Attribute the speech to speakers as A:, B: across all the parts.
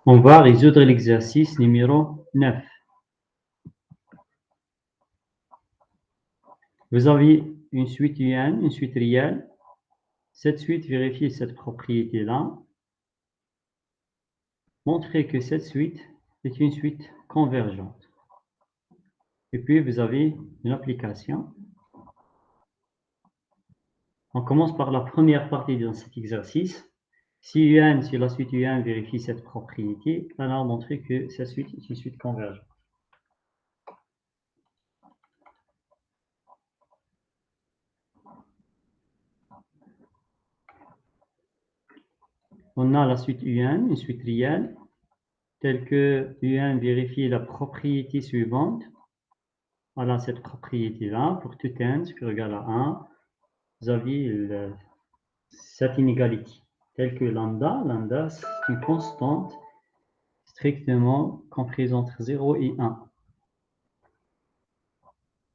A: On va résoudre l'exercice numéro 9. Vous avez une suite UN, une suite réelle. Cette suite vérifie cette propriété-là. Montrez que cette suite est une suite convergente. Et puis, vous avez une application. On commence par la première partie dans cet exercice. Si la suite UN vérifie cette propriété, là, on a montré que cette suite est une suite convergente. On a la suite UN, une suite réelle, telle que UN vérifie la propriété suivante. Voilà cette propriété-là, pour tout n supérieur ou égal à 1, vous avez cette inégalité, telle que lambda c'est une constante strictement comprise entre 0 et 1.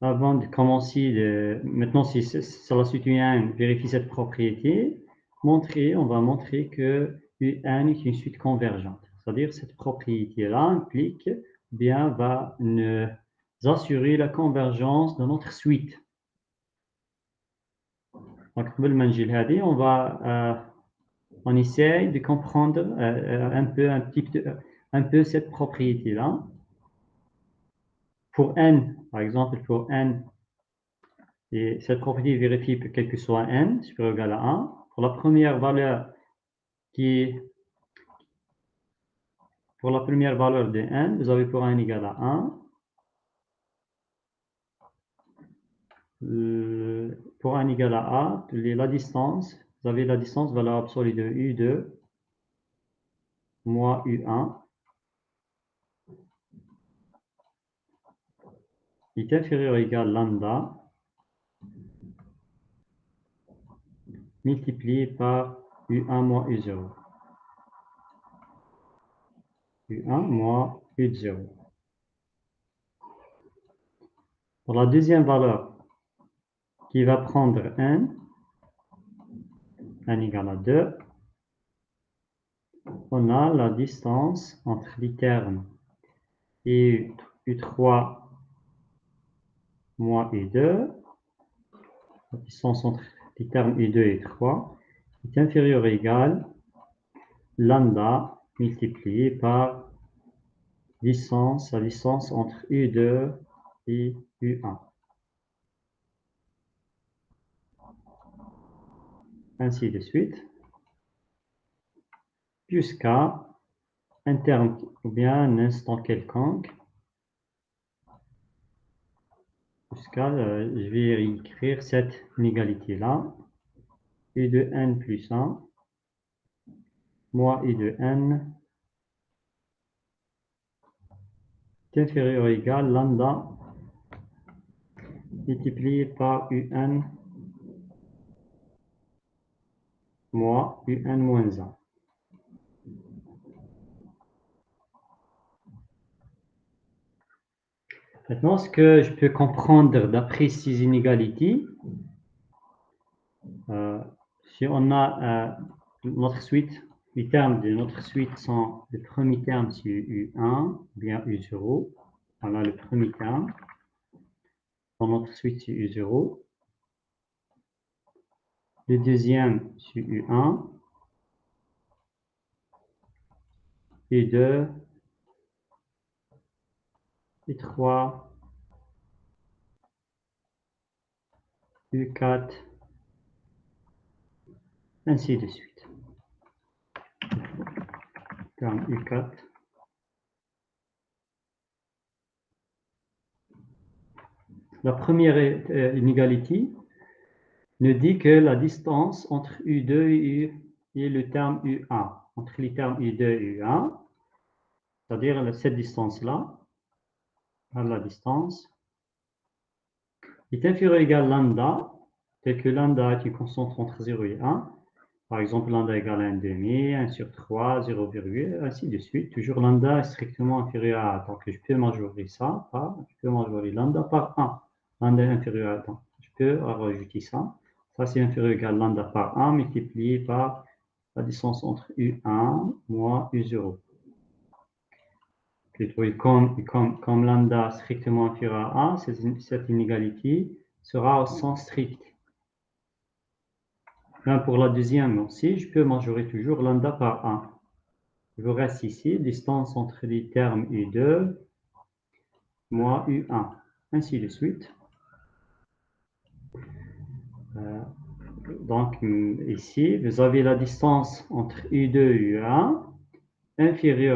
A: Avant de commencer, maintenant si la suite UN vérifie cette propriété, on va montrer que UN est une suite convergente. C'est-à-dire cette propriété-là implique, bien, va nous assurer la convergence de notre suite. Donc, on essaye de comprendre un peu cette propriété-là. Pour n, par exemple, pour n, et cette propriété vérifie que quel que soit n, supérieur ou égal à 1. Pour la première valeur pour la première valeur de n, vous avez pour n égal à 1. Pour n égal à a, la distance, vous avez la distance valeur absolue de u2 moins u1 est inférieur ou égal à lambda multiplié par u1 moins u0. u1 moins u0. Pour la deuxième valeur, qui va prendre n égale à 2, on a la distance entre les termes u3 moins u2, la distance entre les termes u2 et u3 est inférieure ou égale lambda multiplié par la distance entre u2 et u1. Ainsi de suite, jusqu'à un terme ou bien un instant quelconque, je vais réécrire cette inégalité-là, u de n plus 1, moins u de n est inférieur ou égal lambda multiplié par un moins un moins 1. Maintenant, ce que je peux comprendre d'après ces inégalités, si on a notre suite, les termes de notre suite sont le premier terme c'est U1, bien U0. Voilà le premier terme. Dans notre suite c'est U0. Le deuxième c'est U1. U2. U3. U4. Ainsi de suite. Terme U4. La première inégalité nous dit que la distance entre U2 et le terme U1, entre les termes U2 et U1, c'est-à-dire cette distance-là, la distance, est inférieure ou égale lambda, tel que lambda est une constante entre 0 et 1. Par exemple, lambda égale à 1,5, 1 sur 3, 0, ainsi de suite. Toujours lambda est strictement inférieur à 1. Donc, je peux majorer ça je peux majorer lambda par 1. Lambda est inférieur à 1. Je peux rajouter ça. Ça, c'est inférieur ou égal lambda par 1 multiplié par la distance entre U1 moins U0. plutôt, et comme lambda strictement inférieur à 1, cette inégalité sera au sens strict. Même pour la deuxième aussi, je peux majorer toujours lambda par 1. Il vous reste ici distance entre les termes U2 moins U1, ainsi de suite. Donc ici, vous avez la distance entre U2 et U1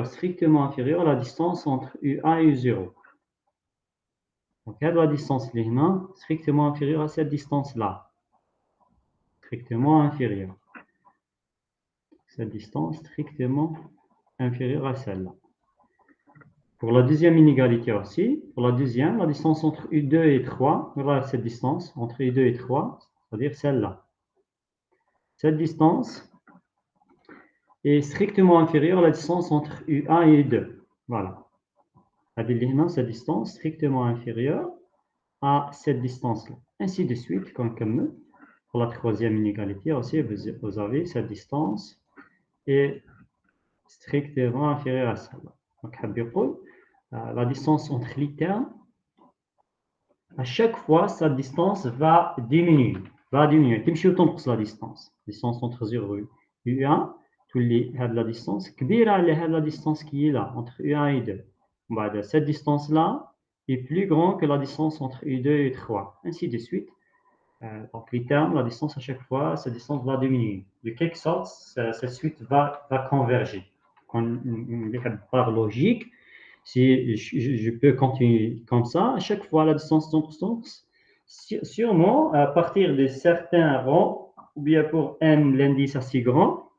A: strictement inférieure à la distance entre U1 et U0. Donc, la distance ligne strictement inférieure à cette distance-là. Strictement inférieure. Cette distance strictement inférieure à celle-là. Pour la deuxième inégalité aussi, pour la deuxième, la distance entre U2 et 3, voilà cette distance entre U2 et 3, c'est-à-dire celle-là. Cette distance est strictement inférieure à la distance entre U1 et U2. Voilà. Cette distance strictement inférieure à cette distance-là. Ainsi de suite, comme pour la troisième inégalité aussi, vous avez cette distance est strictement inférieure à celle-là. Donc, la distance entre les termes, à chaque fois, sa distance va diminuer. تمشي وتنقص la distance. Distance entre 0 et U1, la distance كبيرة على la distance qui est là, entre U1 et U2. Cette distance-là est plus grande que la distance entre U2 et 3. Ainsi de suite. Donc, les termes, la distance à chaque fois, cette distance va diminuer. De quelque sorte, cette suite va converger. Par logique, si je peux continuer comme ça, à chaque fois la distance tombe, sûrement à partir de certains rangs, ou bien pour n l'indice assez grand,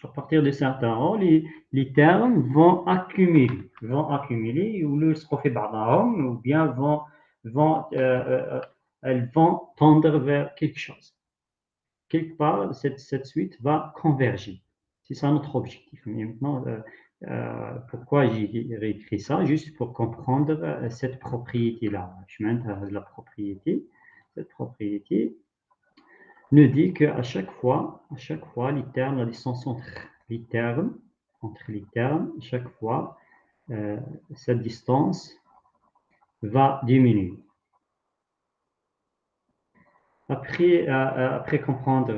A: à partir de certains rangs, les termes vont accumuler ou le fait ou bien elles vont tendre vers quelque chose. Quelque part, cette suite va converger. C'est ça notre objectif. Mais maintenant, pourquoi j'ai réécrit ça? Juste pour comprendre cette propriété-là. Je m'intéresse à la propriété. Cette propriété nous dit qu'à chaque fois, les termes, la distance entre les termes, à chaque fois, cette distance va diminuer. Après comprendre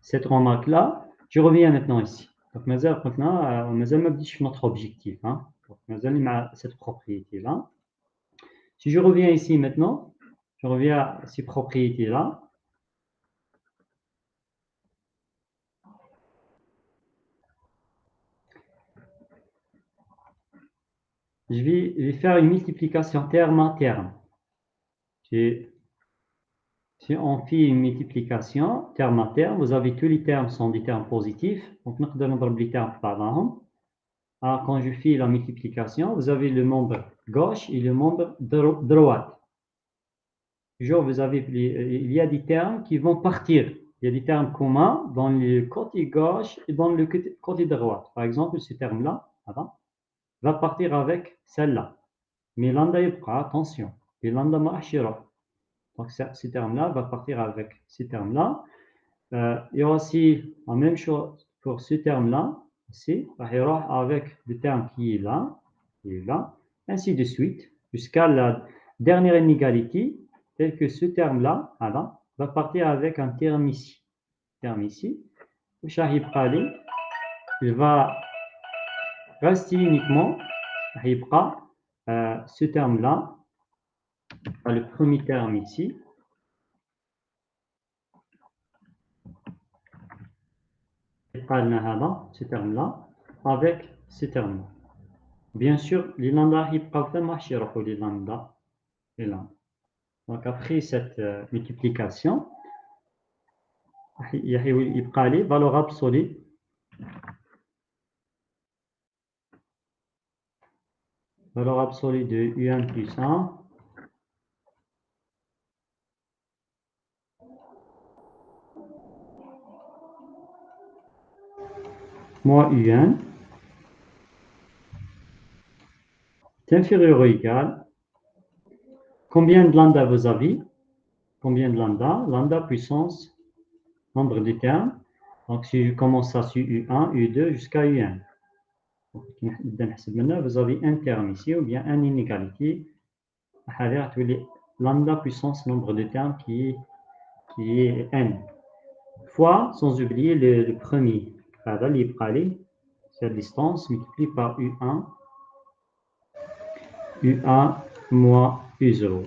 A: cette remarque-là, je reviens maintenant ici. Donc, maintenant, me dit notre objectif. Donc, cette propriété-là. Si je reviens ici maintenant, je reviens à ces propriétés-là. Je vais faire une multiplication terme à terme. Si on fait une multiplication terme à terme, vous avez tous les termes sont des termes positifs. Donc, nous avons les termes par là. Alors, quand je fais la multiplication, vous avez le nombre gauche et le nombre droite. Toujours, il y a des termes qui vont partir. Il y a des termes communs dans le côté gauche et dans le côté droit. Par exemple, ce terme-là va partir avec celle-là. Mais lambda yibqa, attention. Et lambda ma'ashira. Donc, ce terme-là va partir avec ce terme-là. Il y a aussi la même chose pour ce terme-là. Ici, avec le terme qui est là, ainsi de suite, jusqu'à la dernière inégalité, tel que ce terme-là, va partir avec un terme ici. Il va rester uniquement, ce terme-là, le premier terme ici, ce terme-là, avec ce terme-là. Bien sûr, les lambda, les lambda. Donc, après cette multiplication, il y a les valeurs absolues. Valeur absolue de U1 plus 1. Moins U1 est inférieur ou égal. Combien de lambda vous avez? Combien de lambda? Lambda puissance, nombre de termes. Donc, si je commence ça sur U1, U2 jusqu'à UN. Vous avez un terme ici ou bien une inégalité. Lambda puissance nombre de termes qui est n. Fois, sans oublier le premier. Cette distance multipliée par U1, UA moins U0.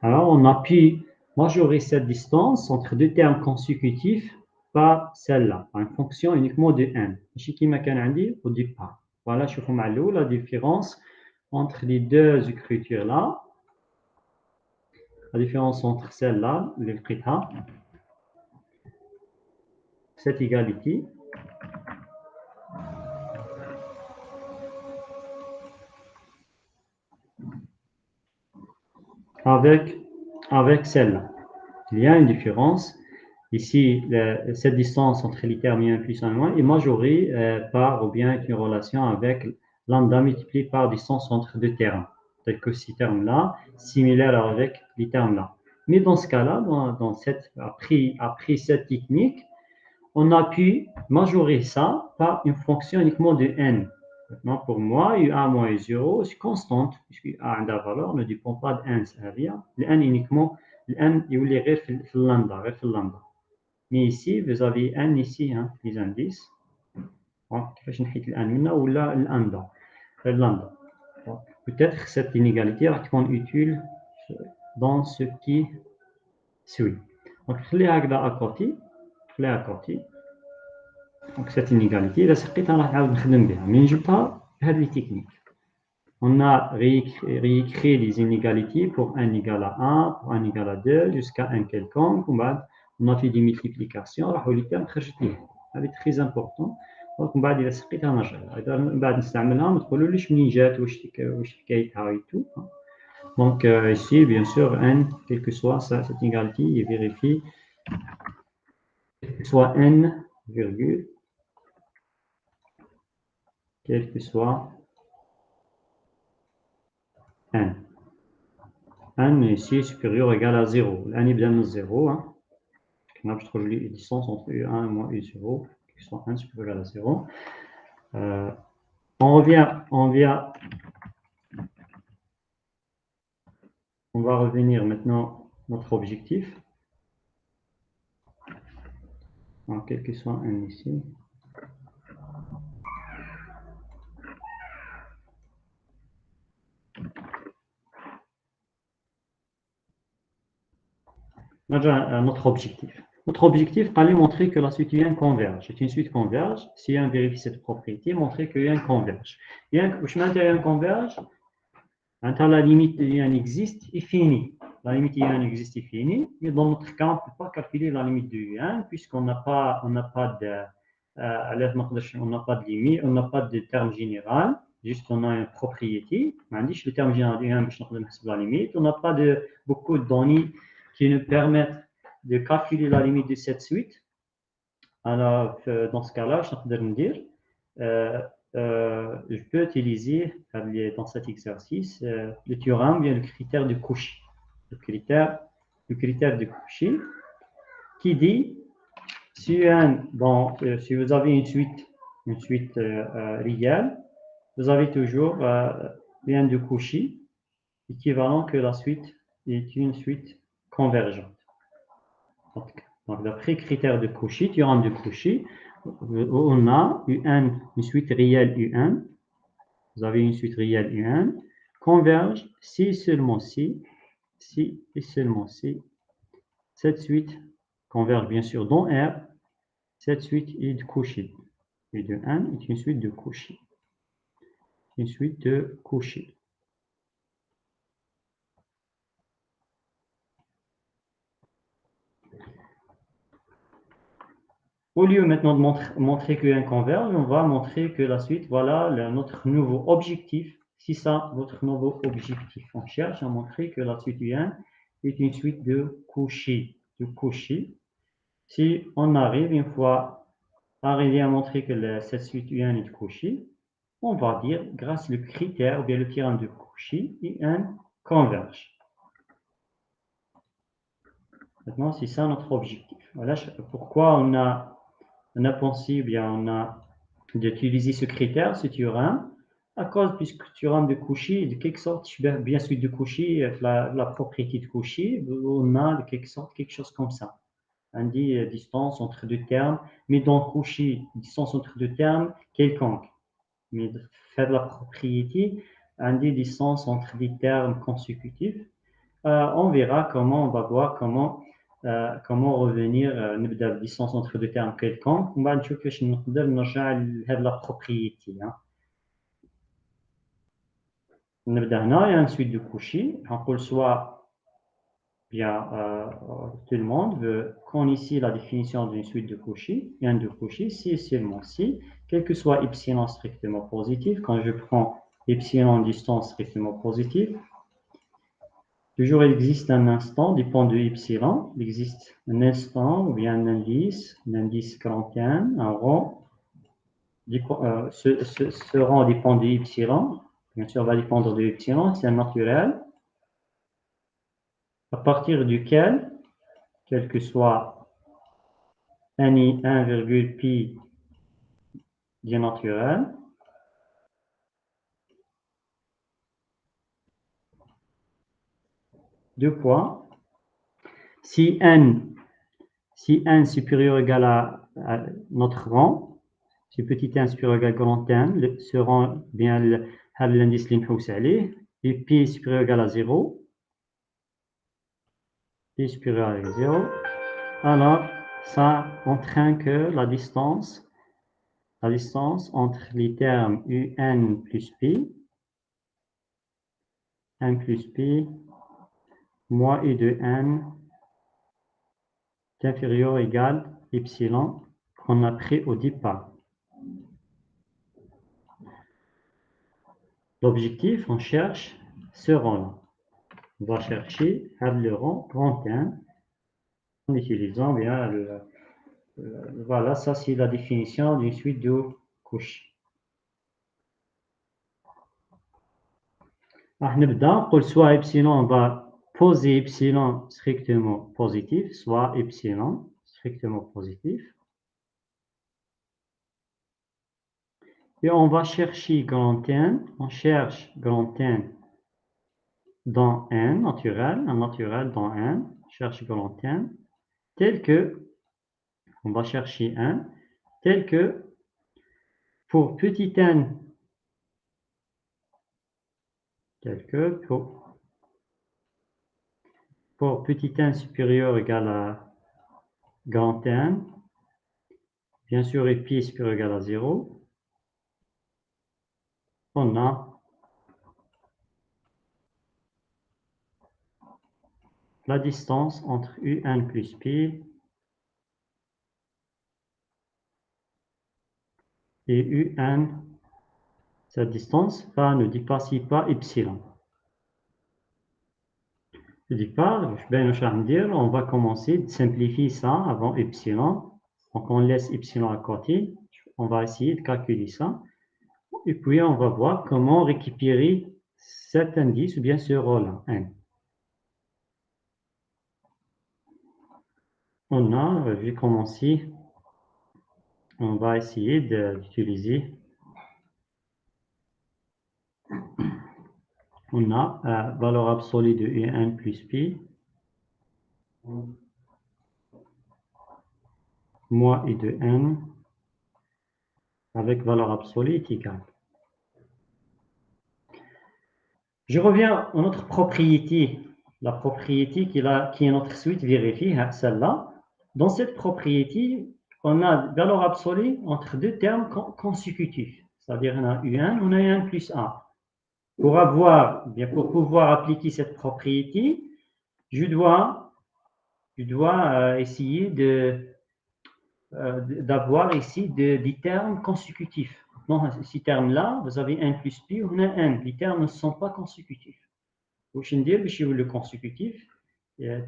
A: Alors, on a pu majorer cette distance entre deux termes consécutifs par celle-là, par une fonction uniquement de n. Je qui m'a dit au départ. Voilà, je vous montre la différence entre les deux écritures-là. La différence entre celle-là, l'écriture, cette égalité, avec celle-là. Il y a une différence. Ici, cette distance entre les termes 1 plus 1 moins est majorée par ou bien une relation avec lambda multiplié par distance entre deux termes, tels que ces termes-là, similaires avec les termes-là. Mais dans ce cas-là, après cette technique, on a pu majorer ça par une fonction uniquement de n. Maintenant, pour moi, U1 moins U0, c'est constante, puisque A a une valeur ne dépend pas de n, c'est-à-dire le n uniquement, le n il est غير في lambda. Mais ici, vous avez n ici, hein, les indices. كيفاش نحيد الان منا ولا lambda. Peut-être cette inégalité va être utile dans ce qui suit. Donc, خليها هكذا à côté. Donc, cette inégalité, là, c'est peut-être mais je parle de technique. On a réécrit les inégalités pour n égale à 1, pour n égale à 2, jusqu'à n quelconque. On a fait des multiplications. C'est très important. Donc, on va dire que c'est un jeu. Donc, ici, bien sûr, n, quel que soit cette inégalité, il vérifie soit n, virgule, quel que soit n. n ici est supérieur ou égal à 0. n est bien 0. Hein. On a trouvé la distance entre U1 et moins U0, qui soit n supérieur ou égal à 0. On va revenir maintenant à notre objectif. Alors, quel que soit n ici. Notre objectif. Notre objectif, allait montrer que la suite UN converge. C'est une suite converge. Si on vérifie cette propriété, montrer que UN converge. UN converge, la limite de UN existe est finie. La limite de UN existe est finie. Et dans notre cas, on ne peut pas calculer la limite de UN puisqu'on n'a pas de limite, on n'a pas de terme général. Juste on a une propriété. Le terme général de UN, la limite. On n'a pas beaucoup de données qui nous permettent de calculer la limite de cette suite. Alors, dans ce cas-là, je vais me dire, je peux utiliser dans cet exercice le théorème, bien le critère de Cauchy. Le critère de Cauchy qui dit si vous avez une suite réelle, vous avez toujours lien de Cauchy équivalent que la suite est une suite convergente. Donc, d'après critère de Cauchy, théorème de Cauchy, on a une suite réelle UN. Vous avez une suite réelle UN. Converge si et seulement si. Cette suite converge bien sûr dans R. Cette suite est de Cauchy. Et de N est une suite de Cauchy. Une suite de Cauchy. Au lieu maintenant de montrer que un converge, on va montrer que la suite, voilà notre nouveau objectif. C'est ça votre nouveau objectif. On cherche à montrer que la suite UN est une suite de Cauchy. Si on arrive une fois arrivé à montrer que cette suite UN est de Cauchy, on va dire grâce au critère ou bien le théorème de Cauchy, UN converge. Maintenant, c'est ça notre objectif. Voilà pourquoi on a on a pensé, bien, on a d'utiliser ce critère, ce théorème, à cause, puisque théorème de Cauchy, de quelque sorte, bien sûr de Cauchy, la propriété de Cauchy, on a de quelque sorte quelque chose comme ça. On dit distance entre deux termes, mais dans Cauchy, distance entre deux termes quelconque. Mais de faire la propriété, on dit distance entre des termes consécutifs. On verra comment, on va voir comment revenir نبدا بالديستانس entre deux termes quelconques ومن بعد نشوف كيفاش نقدر نرجع لهاد لا propriété. نبدا هنا il y a une suite de Cauchy نقول soit bien tout le monde veut qu'on ici la définition d'une suite de Cauchy, il y a une de Cauchy si et seulement si, quel que soit epsilon strictement positif, quand je prends epsilon distance strictement positive, toujours, il existe un instant, dépend de epsilon. Il existe un instant ou bien un indice grand N, un rang. Ce rang dépend de epsilon. Bien sûr, va dépendre de epsilon, c'est un naturel. À partir duquel, quel que soit ni 1,pi bien naturel, deux points. Si n supérieur ou égal à notre rang, si petit n supérieur ou égal à grand N, ce rang bien l'indice اللي نحوس عليه, et pi supérieur ou égal à 0, pi supérieur à 0, alors ça entraîne que la distance entre les termes un plus pi, moins u de n est inférieur ou égal à epsilon qu'on a pris au départ. L'objectif, on cherche ce rang-là. On va chercher le rang grand N en utilisant bien voilà, ça c'est la définition d'une suite de Cauchy. Soit epsilon, on va poser epsilon strictement positif, soit epsilon strictement positif. Et on va chercher grand N, on cherche grand N dans N naturel, un naturel dans N, on cherche grand N, tel que, on va chercher N, tel que pour petit n, tel que pour petit n supérieur égal à grand N, bien sûr, et pi supérieur égal à 0, on a la distance entre un plus pi et un, cette distance ne dépasse pas epsilon. Au départ, on va commencer de simplifier ça avant epsilon. Donc on laisse epsilon à côté, on va essayer de calculer ça. Et puis on va voir comment récupérer cet indice ou bien ce rôle-là, n. Je vais commencer, on va essayer d'utiliser, on a la valeur absolue de un plus pi, moins u de n, avec valeur absolue est égale. Je reviens à notre propriété, la propriété qui est notre suite vérifie, celle-là. Dans cette propriété, on a valeur absolue entre deux termes consécutifs, c'est-à-dire on a u1, on a un plus 1. Pour pouvoir appliquer cette propriété, je dois essayer d'avoir ici des termes consécutifs. Dans ces termes-là, vous avez 1 plus pi, on a 1. Les termes ne sont pas consécutifs. Je vais dire que le consécutif,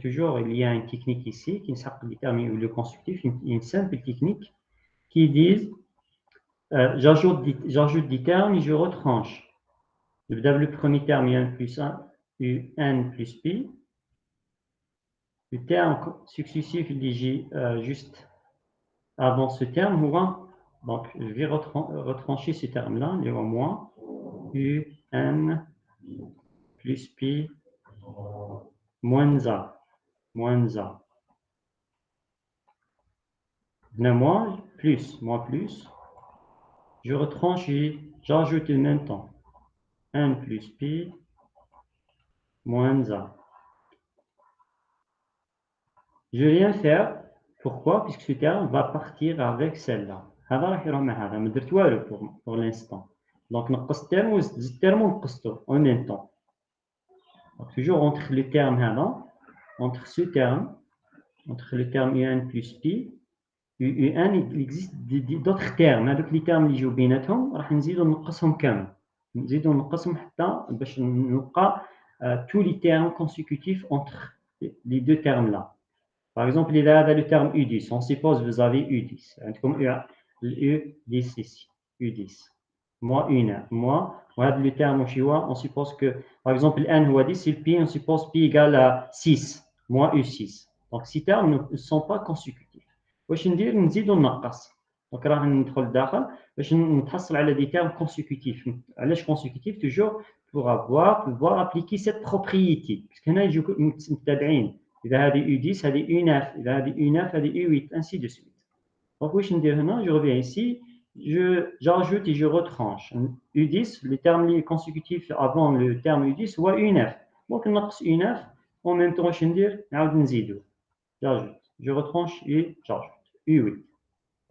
A: toujours il y a une technique ici qui s'appelle les termes le consécutif, une simple technique qui dit j'ajoute des termes et je retranche. Le premier terme, il y a 1 plus 1, un plus pi. Le terme successif, il dit juste avant ce terme, donc je vais retrancher ce terme-là, il y aura moins UN plus P moins A. Moins A. Moins plus. Je retranche et j'ajoute en même temps. N plus P moins A. Je vais rien faire. Pourquoi? Puisque ce terme va partir avec celle-là. هذا راح يروح مع هذا. ما درت والو pour l'instant. Donc نقص terme وزدت terme ونقصته en même temps. Donc, toujours entre le terme هذا, entre ce terme, entre le terme UN plus P, UN il existe d'autres termes. هذوك les termes اللي يجوا بيناتهم راح نزيدو نقصهم كامل. نزيدو نقصهم حتى باش نلقى tous les termes consécutifs entre les deux termes là. Par exemple, il y a le terme U10. On suppose que vous avez U10. Comme U10 ici. U10. Moi, une. Moi, le terme on suppose que, par exemple, N ou 10, c'est Pi, on suppose Pi égale à 6. Moi, U6. Donc, ces termes ne sont pas consécutifs. واش ندير نزيد ونقص. Donc, راح ندخل لداخل باش نتحصل على des termes consécutifs. علاش consécutifs toujours pour pouvoir appliquer cette propriété. Parce que هنا يجوا متتابعين. إذا هذه U10 هذه U9 إذا هذه U9 هذه U8 ainsi de suite. Donc واش ندير هنا je reviens ici j'ajoute et je retranche U10 le terme consécutif avant le terme U10 هو U9 donc نقص U9 en même temps واش ندير نعاود نزيدو j'ajoute je retranche et j'ajoute U8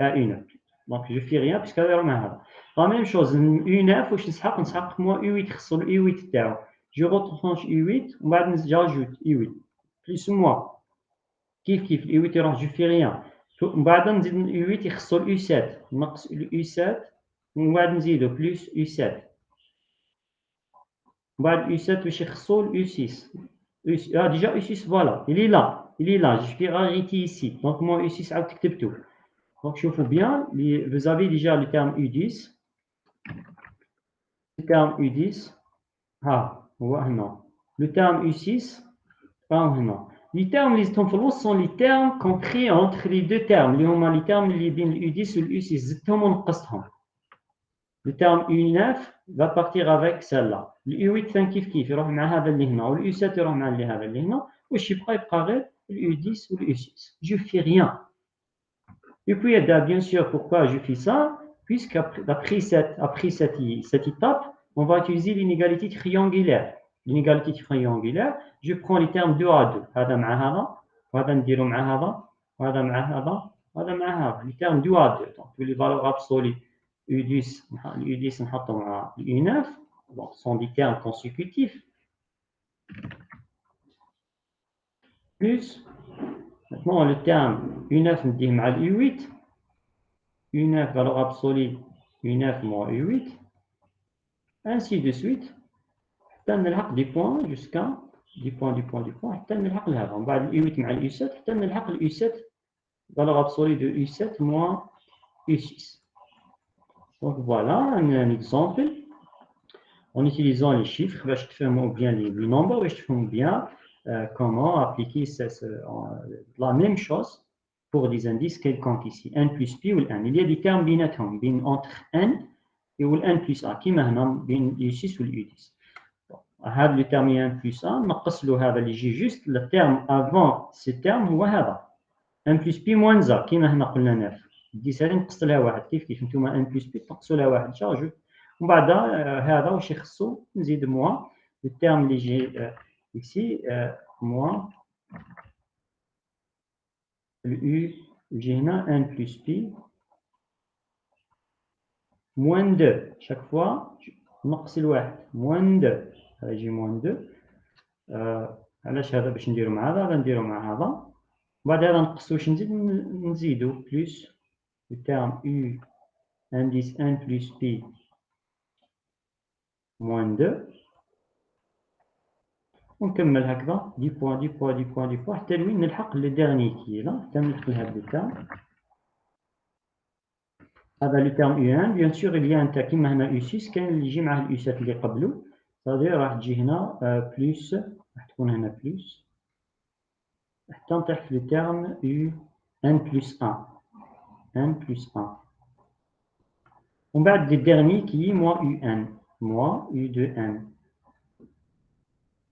A: à U9 donc je fais rien puisque هذا مع هذا la même chose U9 واش نسحق moi U8 خصو U8 تاعو je retranche U8 ومن بعد j'ajoute U8 plus moi كيف U8 يروح je fais rien ومن بعد نزيد U8 يخصو U7 نقص U7 ومن بعد نزيدو بلس U7 ومن بعد U7 واش يخصو U6 déjà U6 voilà il est là je fais arrêter ici donc moi U6 عاود كتبته donc شوفوا bien vous avez déjà le terme U10 le terme U10 ها هو هنا le terme U6 هنا les termes اللي زدتهم في الوسط sont les termes compris entre les deux termes اللي هما les termes اللي بين U10 و U6 زدتهم ونقصتهم le terme U9 va partir avec celle-là le U8 كيف يروح مع هذا اللي هنا وال U7 يروح مع هذا اللي هنا واش يبقى غير le U10 و le U6 je fais rien et puis bien sûr pourquoi je fais ça puisqu'après cette étape on va utiliser l'inégalité triangulaire l'inégalité triangulaire je prends les termes 2 à 2 هذا مع هذا وهذا نديرو مع هذا وهذا مع هذا وهذا مع هذا les termes 2 à 2 donc les valeurs absolues U10 نحطو مع U9 donc sont des termes consécutifs plus maintenant le terme U9 نديه مع U8 U9 valeur absolue U9 moins U8 ainsi de suite حتى نلحق des points jusqu'à des points حتى نلحق لهذا ومن بعد U8 مع U7 حتى نلحق U7 valeur absolue de U7 moins U6 donc voilà un exemple en utilisant les chiffres باش تفهموا bien les nombres باش تفهموا bien comment appliquer la même chose pour des indices quelconques ici n plus p ou n il y a des termes بيناتهم entre n et n plus a كيما هنا بين U6 و U10 هذا le terme n plus a نقص له هذا اللي يجي juste le terme avant ce terme هو هذا n plus p moins a كيما هنا قلنا 9 10 هذه نقص لها واحد كيف نتوما n plus p تنقصوا لها واحد شارجو ومن بعد هذا واش يخصو نزيد موان le terme اللي يجي ici moins le u يجي هنا n plus p moins 2 chaque fois نقص الواحد moins 2 هذا يجي moins 2 علاش هذا باش نديرو مع هذا نديرو مع هذا بعد هذا نقص واش نزيدو plus le terme u indice n plus p moins 2 ونكمل هكذا دي بوان حتى لوين نلحق لو ديرني كي لا حتى نلحق لهذا الترم هذا لو ترم U1 بيان سور il y a un تاع كيما هنا U6 كاين اللي يجي معاه الU7 اللي قبله صافي راح تجي هنا بلس راح تكون هنا بلس حتى نطيح في لو ترم U n plus 1 UN plus 1. On va le dernier qui est moins UN. Moins U de N.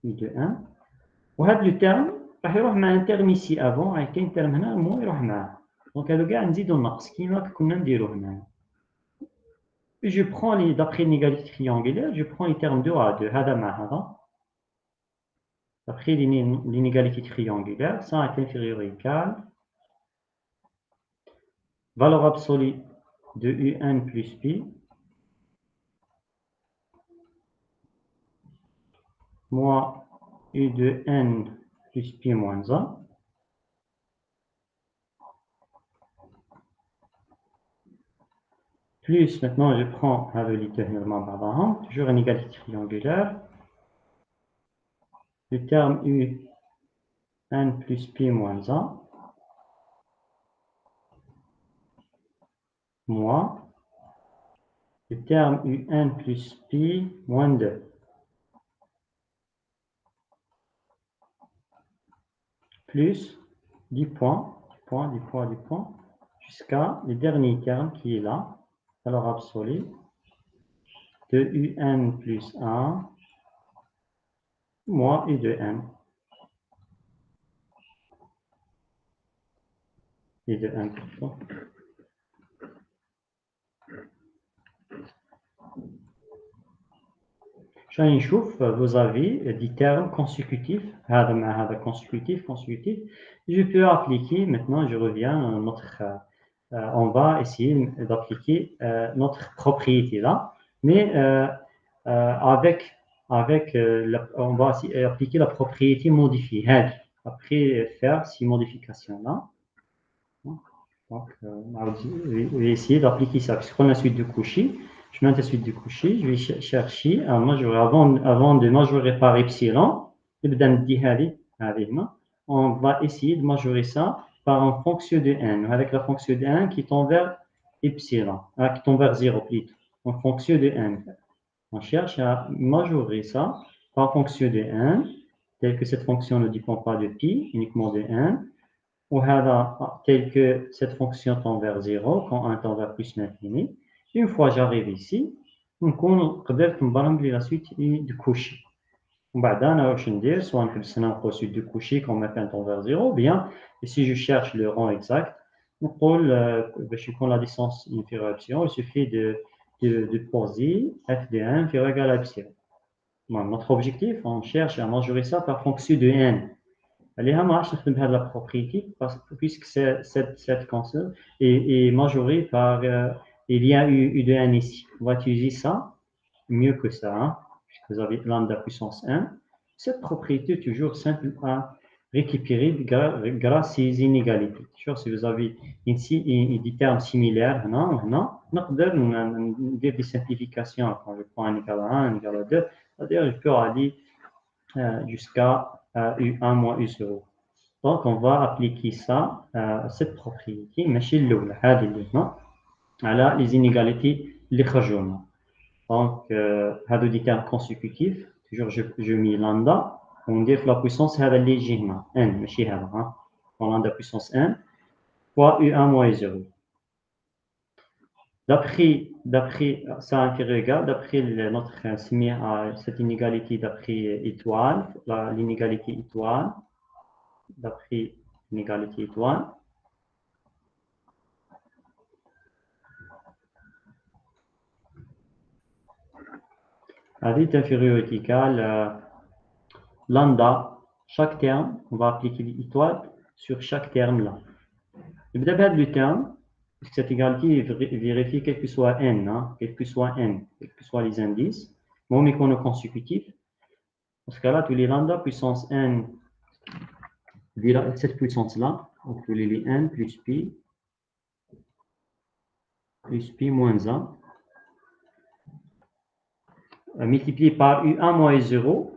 A: U de N. وهذا le terme راح يروح مع un terme ici avant avec un terme هنا المو يروح معاه. Donc هذا كاع نزيدو النقص كيما كنا نديرو هنا. Je prends les d'après l'inégalité triangulaire, je prends les termes 2 à 2 هذا مع هذا. D'après l'inégalité triangulaire, ça est inférieur ou égal. Valeur absolue de UN plus pi moins U de N plus pi moins 1 plus, maintenant je prends la validité normalement, toujours une égalité triangulaire. Le terme U N plus pi moins 1 moins le terme UN plus pi moins 2 plus 10 points, 10 points, jusqu'à le dernier terme qui est là, valeur absolue de UN plus 1 moins U de N. U de N plutôt. عشان نشوف vous avez des termes consécutifs هذا مع هذا consécutif je peux appliquer maintenant je reviens notre on va essayer d'appliquer notre propriété là mais avec on va appliquer la propriété modifiée après faire ces modifications là donc je vais essayer d'appliquer ça puisqu'on a la suite de Cauchy. Je mets la suite de Cauchy, je vais chercher à majorer avant de majorer par epsilon, on va essayer de majorer ça par une fonction de n, avec la fonction de n qui tend vers epsilon, qui tend vers 0 plutôt, en fonction de n. On cherche à majorer ça par fonction de n, tel que cette fonction ne dépend pas de pi, uniquement de n. Ou tel que cette fonction tend vers 0 quand 1 tend vers plus l'infini. Une fois j'arrive ici, نكون قدرت نبرمج لي لا suite de Cauchy. وبعد أنا واش ندير سواء نحبس نلقى suite de Cauchy quand ma tend vers 0 bien et si je cherche le rang exact نقول باش يكون la distance inférieure à epsilon il suffit de poser f de 1 inférieur égal à epsilon. Bon, notre objectif on cherche à majorer ça par fonction de n. Elle ما عادش نخدم بهذه la propriété puisque cette console est majorée par il y a eu de n ici. On va utiliser ça mieux que ça, hein, puisque vous avez lambda puissance 1. Cette propriété est toujours simple à récupérer grâce à ces inégalités. Toujours si vous avez ici des termes similaires, نقدر ندير des simplifications. Quand je prends 1 égale à 1, 1 égale à 2, c'est-à-dire je peux aller jusqu'à U1 moins U0. Donc, on va appliquer ça, cette propriété, ماشي الأولى هذه اللي هنا على les inégalités اللي خرجوا لنا. Donc, هادو دي termes consécutifs, toujours je mets lambda, on dit la puissance هذا اللي يجي هنا n ماشي هذا lambda puissance n fois U1 moins U0. D'après ça inférieur égal, d'après notre cette inégalité d'après étoile, l'inégalité étoile, d'après l'inégalité étoile, avec inférieur est égal lambda, chaque terme, on va appliquer l'étoile sur chaque terme là. Et d'abord le terme, cette égalité vérifie quel que soit n, quel que soit les indices, même qu'on est consécutif. Dans ce cas-là, tous les lambda puissance n, cette puissance-là, on peut les n plus pi moins 1, multiplié par U1 moins 0,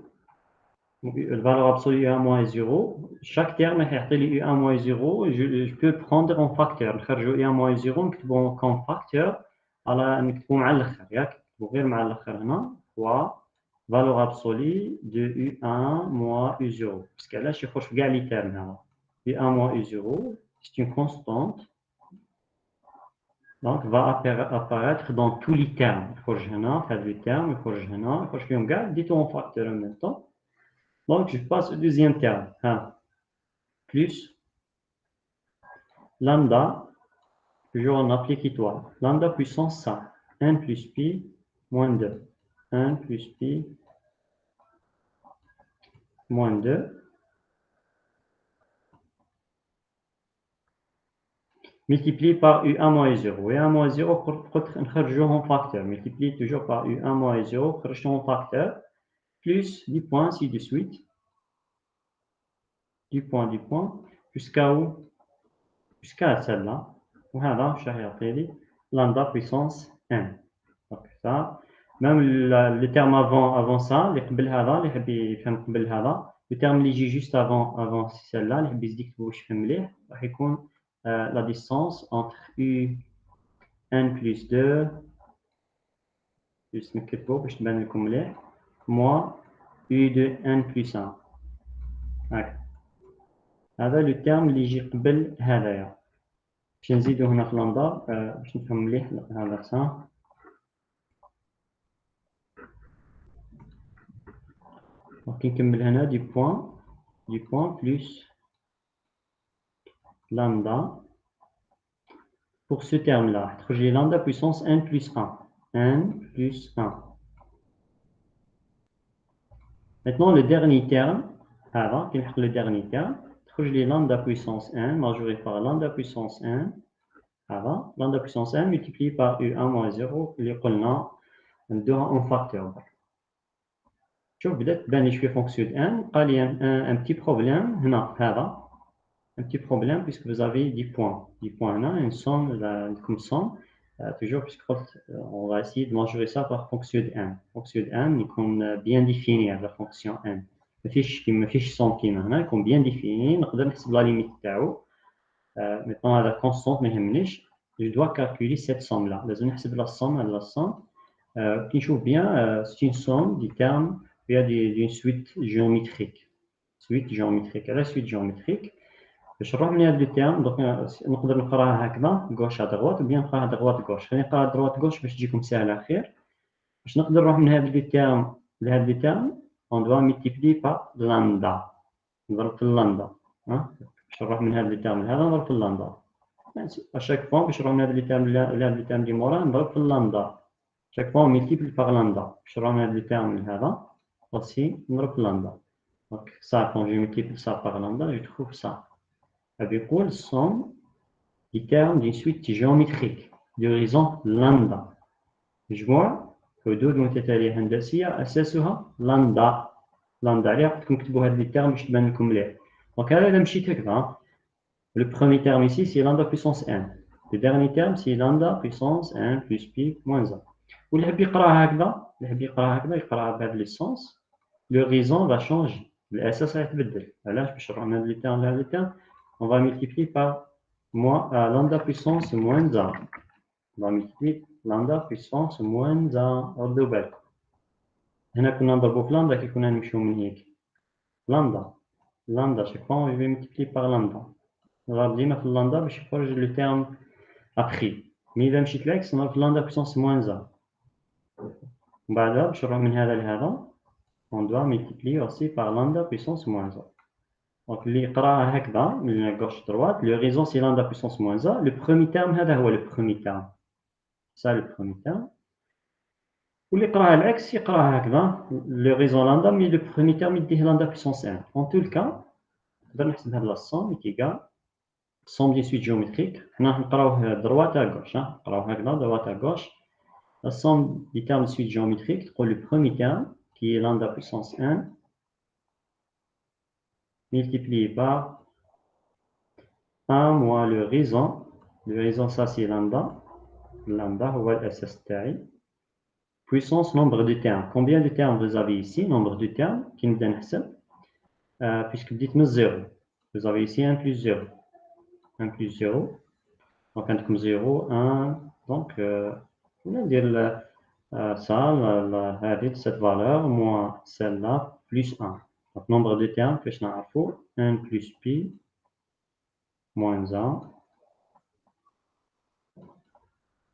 A: la valeur absolue U1 moins 0, chaque terme est U1 moins 0, je peux prendre en facteur, نخرجوا U1 moins 0 نكتبوا comme facteur على نكتبوا مع الآخر نكتبوا غير مع الآخر هنا fois valeur absolue de U1 moins U0 parce que là يخرج في كاع les termes هنا U1 moins U0 c'est une constante Donc, va apparaître dans tous les termes. Il faut que je faire les termes, il faut que je regarde, dites en facteur en même temps. Donc, je passe au deuxième terme. 1 plus lambda, toujours en applique-toi. Lambda puissance 100. 1 plus pi moins 2. 1 plus pi moins 2. Multiplié par U1 moins U0. U1 moins U0, نخرجوه en facteur. Multiplié toujours par U1 moins U0, خرجته en facteur. Plus du point, ainsi de suite. Du point, jusqu'à où? Jusqu'à celle-là. وهذا واش راح يعطيني lambda puissance n. Donc ça, même le terme avant ça, اللي قبل هذا اللي يحب يفهم قبل هذا، le terme اللي يجي juste avant celle-là اللي يحب يزيد يكتبو واش يفهم مليح راح يكون la distance entre un plus 2 juste نكتبو باش تبان لكم مليح moins u de n plus 1 هكا. هذا لو تيرم اللي يجي قبل هذايا. باش نزيدو هنا في لندا باش نفهم مليح هذا صح. دونك نكمل هنا du point plus lambda pour ce terme là تخرج لي lambda puissance n plus 1 n plus 1. Maintenant le dernier terme هذا كي نحط le dernier terme تخرج لي lambda puissance 1 majoré par lambda puissance 1 هذا lambda puissance 1 multiplié par u1 moins 0 اللي قلنا ندوها en facteur. شوف بدات تبان لي شويه فونكسيون n قال لي un petit problème هنا هذا un petit problème puisque vous avez 10 points هنا une somme comme somme toujours puisque on va essayer de majorer ça par fonction de n يكون bien défini la fonction n ما فيش somme كيما هنا يكون bien défini نقدر نحسب la limite تاعو. maintenant هذا constante ما يهمنيش je dois calculer cette somme là لازم نحسب la somme كي نشوف bien c'est une somme du terme il y a d'une suite géométrique على suite géométrique باش نروح من هذا لو تيرم دونك نقدر نقراها هكذا غوش على دغوات وبيان نقراها دغوات غوش. خلينا نقراها دغوات غوش باش تجيكم ساهله خير. باش نقدر نروح من هذا لو تيرم لهذا لو تيرم on doit multiplier par lambda نضرب في اللامدا باش نروح من هذا لو تيرم لهذا نضرب في اللامدا اشاك فوا باش نروح من هذا لو تيرم لهذا لو تيرم اللي موراه نضرب في اللامدا chaque fois on multiplie par lambda باش نروح من هذا لو تيرم لهذا aussi نضرب في اللامدا. donc ça quand je multiplie ça par lambda je trouve ça avec le somme du terme d'une suite géométrique d'horizon lambda. Je vois que deux المتتالية هندسية أساسها lambda. عليها قلت لكم كتبوا هاد لي termes باش تبان لكم مليح. دونك هذا إذا مشيت هكذا le premier terme ici c'est lambda puissance 1. le dernier terme c'est lambda puissance 1 plus pi moins 1. واللي يحب يقراها هكذا يقراها بهذا السونس l'horizon va changer. الأساس غيتبدل. علاش باش نروح من هاد لي terme لهاد لي terme on va multiplier par lambda puissance moins 1. On va multiplier lambda puissance moins 1. ردوا بالكم. هنا كنا نضربوا في lambda كي كنا نمشيو من هيك. lambda chaque fois on va multiplier par lambda. نضرب ديما في lambda باش يخرج لو terme après. مي إذا مشيت لاكس نضرب في lambda puissance moins 1. ومن بعدها باش نروح من هذا لهذا on doit multiplier aussi par lambda puissance moins 1. Donc, اللي يقراها هكذا من gauche droite, le raison c'est lambda puissance moins 1. Le premier terme هذا هو le premier terme. Ça le premier terme. واللي يقراها العكس يقراها هكذا le raison lambda mais le premier terme يديه lambda puissance 1. En tout cas, نقدر نحسب هاد la somme est égale somme d'une suite géométrique. حنا نقراوه droite à gauche. نقراوه هكذا droite à gauche. La somme des termes de suite géométrique تقول le premier terme qui est lambda puissance 1 multiplié par 1 moins le raison ça c'est lambda هو الأساس تاعي puissance nombre de termes. Combien de termes vous avez ici? Nombre de termes qui nous donne ça puisque dites-nous 0. Vous avez ici 1 plus 0. 1 plus 0. Donc 1 comme 0, 1. Donc on va dire ça, cette valeur moins celle-là plus 1. Donc nombre de termes que je n'ai 1 plus pi moins 1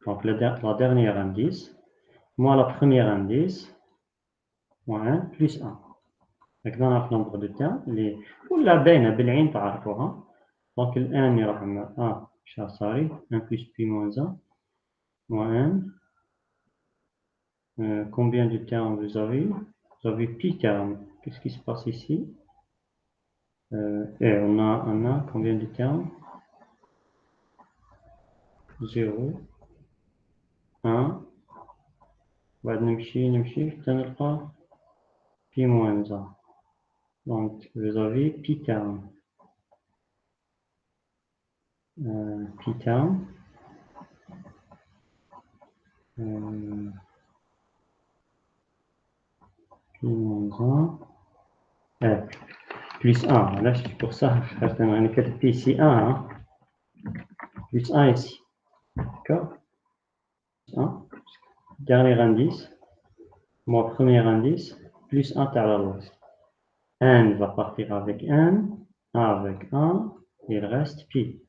A: Donc la dernière indice, moins la première indice, moins 1 plus 1. هكذا نعرف nombre de termes اللي ولا باينة بالعين تعرفوها. Donc الآن راح مش صاري 1 plus p moins 1 moins 1. Combien de termes vous avez? Vous avez pi termes. Qu'est-ce qui se passe ici? Et on a combien de termes? 0 1 بعد نمشي حتى نلقى pi moins 1. Donc vous avez pi termes. Pi termes. Pi moins 1. Plus 1. Là, c'est pour ça que on a fait ici 1. Hein? Plus 1 ici. D'accord? 1. Dernier indice. Mon premier indice. Plus 1 à l'autre. 1 va partir avec 1 avec 1. Il reste pi.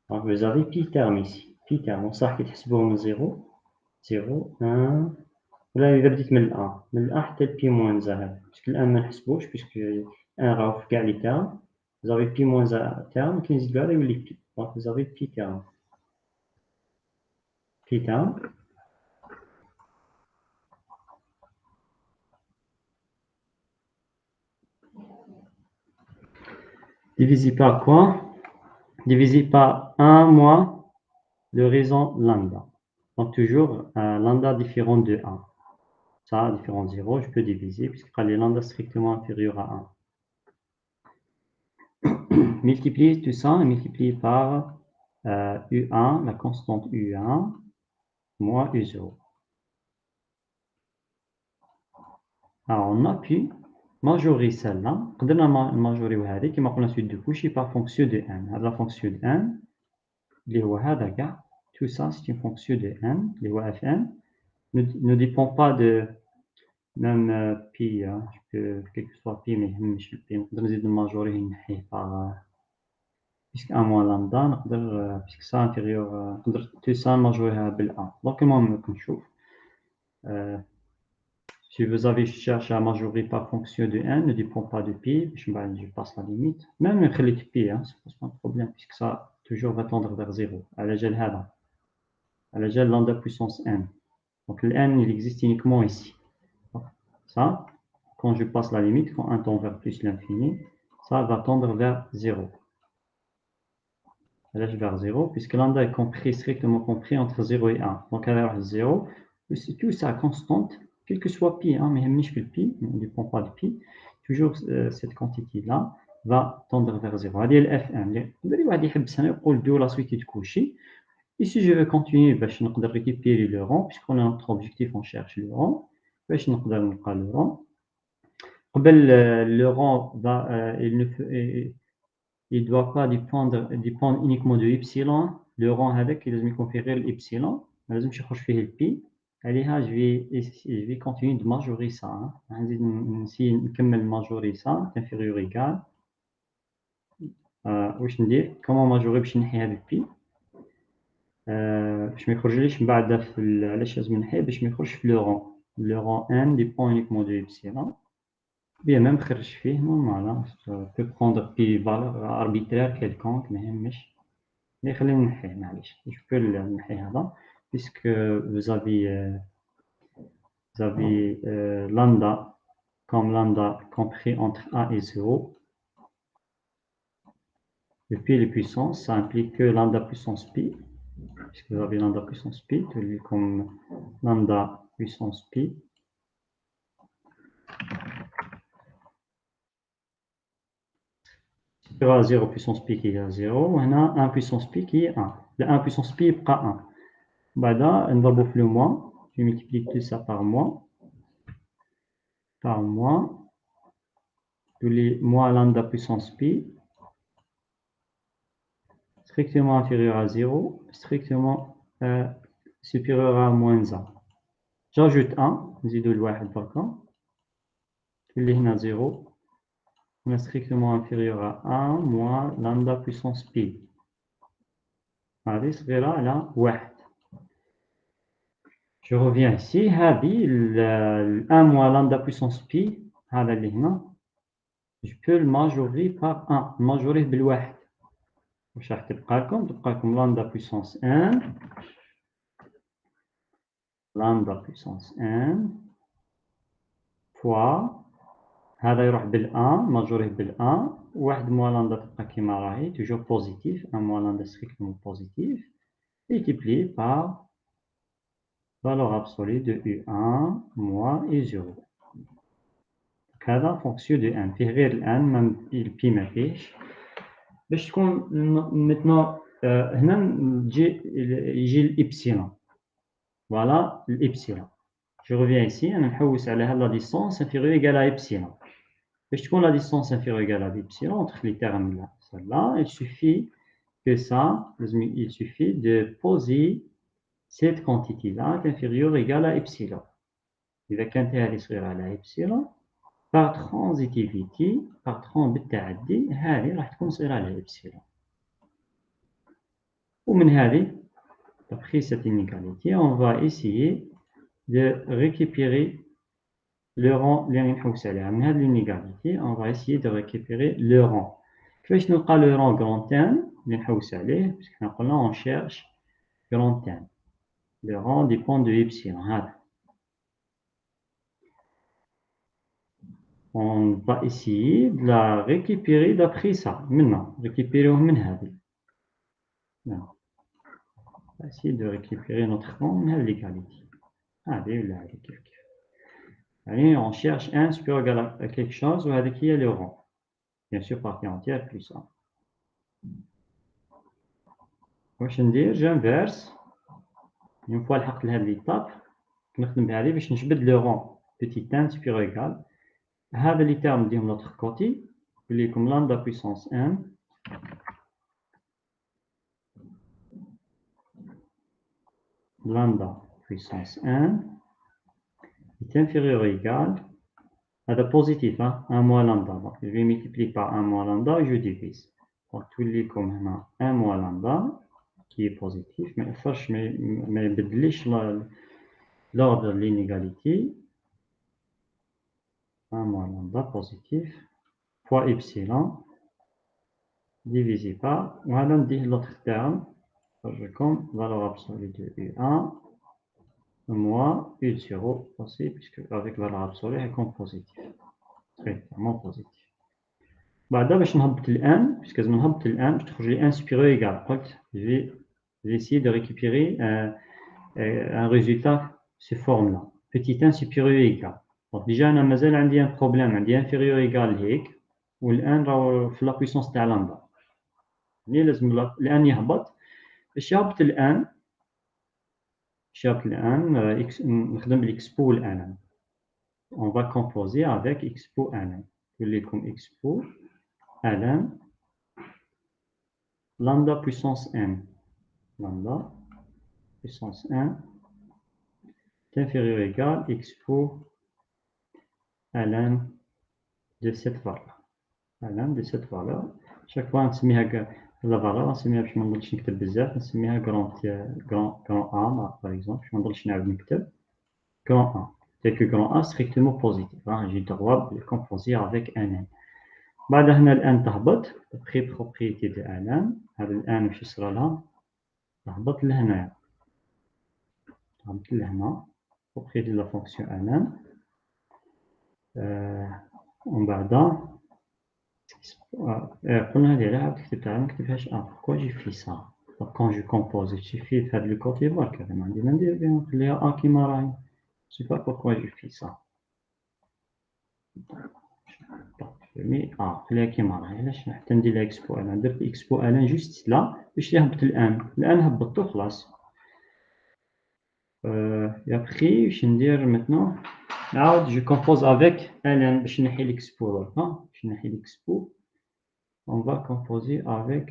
A: Donc vous avez pi terme ici. Pi terme. On sait qu'il y a 0. 0, 1. Là, il بديت من الأ. من الأ حتى pi moins 1. Parce que الآن ما نحسبوش puisque 1 راهو في كاع لي termes. Vous avez pi moins 1 terme qui نزيدو عليه يولي pi. Donc vous avez pi terme. Pi terme. Divisé par quoi? Divisé par 1 moins le raison lambda. Donc toujours lambda différent de 1. Ça, différent de 0, je peux diviser puisque les lambda strictement inférieur à 1. Multiplier tout ça et multiplier par U1, la constante U1, moins U0. Alors on a pu majorer celle-là. On a majoré qui m'a la suite de couche par fonction de n. La fonction de n, tout ça c'est une fonction de n, les fn, ne dépend pas de même pi, quel que soit pi, mais je peux majorer par puisque 1 moins lambda, puisque ça inférieur, tout ça majorer bel 1. Donc comment on chauffe? Si vous avez cherché à majorer par fonction de n, ne dépend pas de pi, je passe la limite. Même le pi, ça ne pose pas de problème, puisque ça toujours va tendre vers 0. À l'échelle lambda puissance n. Donc le n, il existe uniquement ici. Ça, quand je passe la limite, quand 1 tend vers plus l'infini, ça va tendre vers 0. À l'échelle vers 0, puisque lambda est compris, strictement compris entre 0 et 1. Donc à l'échelle 0, tout ça constante. Quel que soit pi, mais je pi, ne dépend pas de pi, toujours cette quantité-là va tendre vers 0. C'est le Fn. La suite de Cauchy. Et si je veux continuer, je vais récupérer le rang, puisqu'on a notre objectif, on cherche le rang. Je vais le rang. Le rang il ne doit pas dépendre uniquement de epsilon. Le rang avec, il doit conférer l'epsilon. Je vais le pi. Allez, je vais continuer de majorer ça. Si je majorer ça, c'est inférieur ou égal. Comment majorer le pi? Je vais corriger le rang n dépend uniquement de epsilon. Bien, même si normal, je peux prendre pi valeur arbitraire quelconque, mais je peux le faire puisque vous avez lambda comme lambda compris entre A et 0. Et puis les puissances, ça implique que lambda puissance pi, puisque vous avez lambda puissance pi, comme lambda puissance pi. Il y aura 0 puissance pi qui est à 0, on a 1 puissance pi qui est 1. Le 1 puissance pi est à 1. Là, on va bouffer le moins, je multiplie tout ça par moins. Tous les moins lambda puissance pi, strictement inférieur à 0, strictement supérieur à moins 1. J'ajoute 1, زيدو الواحد بركا, اللي هنا 0, on est strictement inférieur à 1 moins lambda puissance pi. هذه صغيرة على 1. Je reviens ici. هذه 1 moins lambda puissance pi هذا اللي هنا. Je peux le majorer par 1. majorer بالواحد. واش راح تبقى لكم؟ تبقى لكم lambda puissance 1 lambda puissance 1 fois هذا يروح بال1 ماجوريه بال1 واحد موا لامدا تبقى كيما راهي توجور بوزيتيف 1 موا لامدا ستريكتومون بوزيتيف multiplié par valeur absolue de U1 moins U0 هذا فونكسيون دو ان فيه غير الان ما البي ما فيهش باش تكون ميتنون هنا يجي الإبسيلون فوالا الإبسيلون je reviens ici انا نحوس على هاد لا ديستونس inférieure égale à إبسيلون باش تكون la distance inférieure égale à epsilon entre les termes là, celle-là, il suffit que ça, il suffit de poser cette quantité-là inférieure égale à epsilon. إذا كانت هذه صغيرة على epsilon par transitivity par بالتعدي هذه راح تكون صغيرة على epsilon. ومن هذه d'après cette inégalité on va essayer de récupérer le rang اللي نحوس عليها من هذه l'inégalité on va essayer de récupérer le rang. كيفاش نلقى le rang grand N اللي نحوس عليه parce que قلنا on cherche grand N. Le rang dépend de epsilon هذا. On va essayer de la récupérer d'après ça. Maintenant, récupérer من هذه. On va essayer de récupérer notre rang من هذه l'égalité. هذه ولا هذه كيف كيف. يعني on cherche n supérieur égal à quelque chose وهذيك هي le rang. Bien sûr partie entière plus 1. واش ندير j'inverse une fois لحقت لهاد ليطاب نخدم بهذه باش نجبد لو رون petit n supérieur égal هذا لي تيرم نديهم لوتر كوتي يولي لكم لامدا بويسونس n lambda puissance 1 est inférieur ou égal هذا positif 1 moins lambda donc je vais multiplier par 1 moins lambda et je divise donc تولي لكم هنا 1 moins lambda qui est positif ما يأثرش ما يبدلش l'ordre de l'inégalité 1 moins lambda positif fois epsilon divisé par وهذا نديه l'autre terme comme valeur absolue de U1 moins U0 aussi puisque avec valeur absolue elle compte positif très clairement positif بعدا باش نهبط الان puisque لازم نهبط الان باش تخرج لي 1 supérieur égal قلت je vais essayer de récupérer un résultat sous forme là petit 1 supérieur égal donc déjà انا مازال عندي un problème عندي inférieur égal هيك والان راهو في لا puissance تاع لامدا يعني لازم الان يهبط باش يهبط الان نخدم بالإكسبو الآن on va composer avec expo ln يولي لكم expo ln lambda puissance n lambda puissance 1 est inférieur ou égal expo ln de cette valeur ln de cette valeur chaque fois نسميها la valeur نسميها باش ما نضلش نكتب بزاف نسميها grand A par exemple باش ما نضلش نعاود نكتب grand A c'est que grand A strictement positif j'ai le droit de le composer avec un n بعد هنا الان تهبط بخي بروبريتي دو ان هذا الان واش يصرى لها تهبط لهنا تهبط لهنا بروبريتي دو لا فونكسيون ان ومن بعد قلنا هذه راه كتبتها ما نكتبهاش pourquoi j'ai fait ça donc quand je compose il suffit de faire le côté برك ما عندي ما ندير نخليها كيما راهي je sais pas pourquoi j'ai fait ça مي خليها كيما راهي علاش حتى ندير لها اكسبو الان درت اكسبو الان جوست لا باش يهبط الان هبطو خلاص ابخي واش ندير متنو نعاود جو كومبوز افيك الان باش نحي الاكسبو درك باش نحي الاكسبو on va composer avec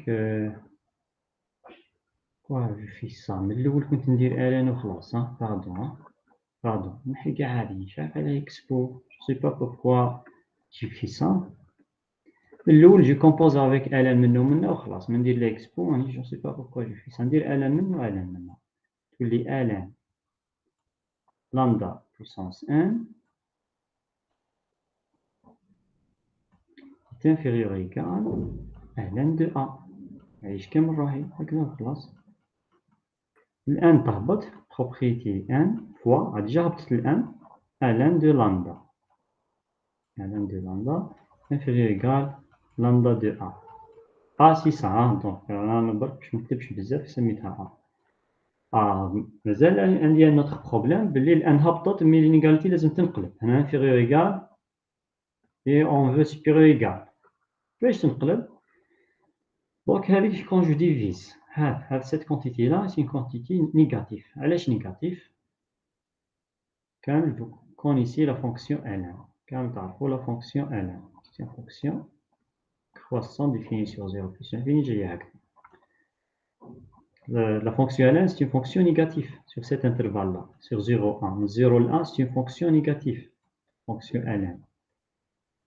A: quoi je fais ça من الاول كنت ندير الان وخلاص باردون نحي كاع هادي مش عارف على اكسبو je sais pas pourquoi j'ai fait ça من الاول جو كومبوز افيك الان منه وخلاص ما ندير لا اكسبو راني جو سي با بوركوا جو في سا ندير الان منه تولي الان lambda puissance n est inférieur ou égal à ln de a. عيش كم راهي هكذا خلاص. الان تهبط propriété n fois déjà هبطت الان ln de lambda. ln de lambda inférieur ou égal lambda de a. A c'est ça donc انا برك باش منكتبش بزاف سميتها a. مازال عندي un autre problème باللي الان هبطت مي l'inégalité لازم تنقلب هنا inférieur ou égal et on veut supérieur ou égal. كيفاش تنقلب؟ Donc هذيك quand je divise cette quantité là c'est une quantité négative. علاش négatif؟ كان vous connaissez la fonction ln. كان تعرفوا la fonction ln. C'est une fonction croissante définie sur 0 plus l'infini جاية هكذا. La fonction ln c'est une fonction négative sur cet intervalle là sur 0 1. 0 1 c'est une fonction négative. Fonction ln.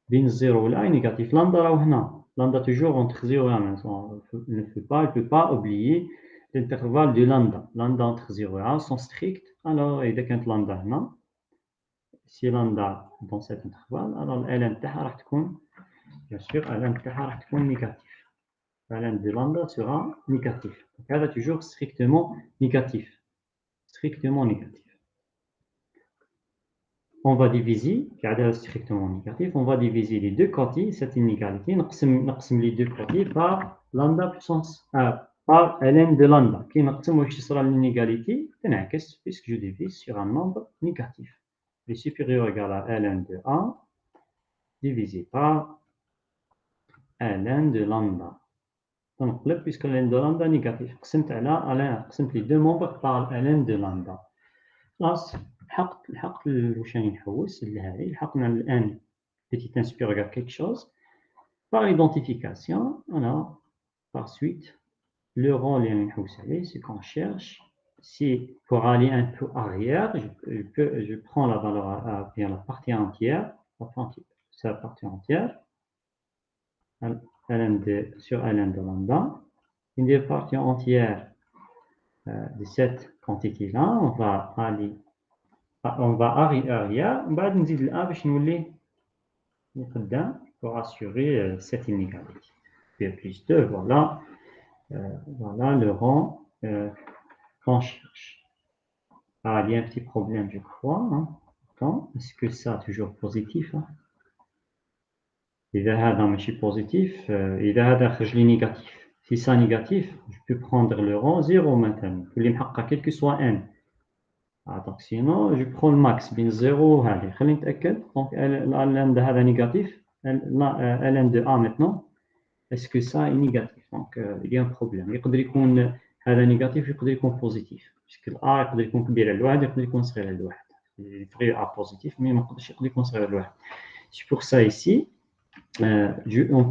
A: بين 0 و 1 négatif. Lambda راهو هنا. Lambda toujours entre 0 et 1. Il ne peut pas oublier l'intervalle de lambda. Lambda entre 0 et 1 sont stricts. Alors, إذا كانت lambda هنا, si lambda dans cet intervalle, alors ln تاعها راح تكون, bien sûr, ln تاعها راح تكون négatif. Ln de lambda sera négatif. Donc, هذا toujours strictement négatif. Strictement négatif. On va diviser, car strictement négatif, on va diviser les deux côtés, cette inégalité, نقسم les deux côtés par lambda puissance 1, par ln de lambda. Qui نقسم واش sera l'inégalité تنعكس puisque je divise sur un nombre négatif. Le supérieur égal à ln de a divisé par ln de lambda. تنقلب puisque ln de lambda négatif. قسمت les deux membres par ln de lambda. خلاص لحقت واش راني نحوس لهذه لحقنا الان petit 1 supérieur à quelque chose par identification. Voilà, par suite le rang اللي راني نحوس عليه c'est qu'on cherche si pour aller un peu arrière je prends la valeur bien la partie entière la partie entière sur ln de lambda une des parties entières de cette quantité là on va arrière ومن بعد نزيد الان باش نولي لقدام pour assurer cette inégalité. P plus 2, voilà, voilà le rang qu'on cherche. Ah, il y a un petit problème, je crois. Hein. Attends, est-ce que ça est toujours positif hein? إذا هذا ماشي positif, إذا هذا خرج لي négatif. Si ça négatif, je peux prendre le rang 0 maintenant. اللي محقق quel que soit n. Ah, donc sinon, je prends le max بين 0 وهذه. خلينا نتأكد. Donc ln de هذا négatif, ln de a maintenant. Est-ce que ça est négatif? Donc il y a un problème. يقدر يكون هذا négatif يقدر يكون positif. puisque a يقدر يكون كبير على الواحد يقدر يكون صغير على الواحد. يبغي a positif mais ما يقدرش يقدر يكون صغير على الواحد. C'est pour ça ici on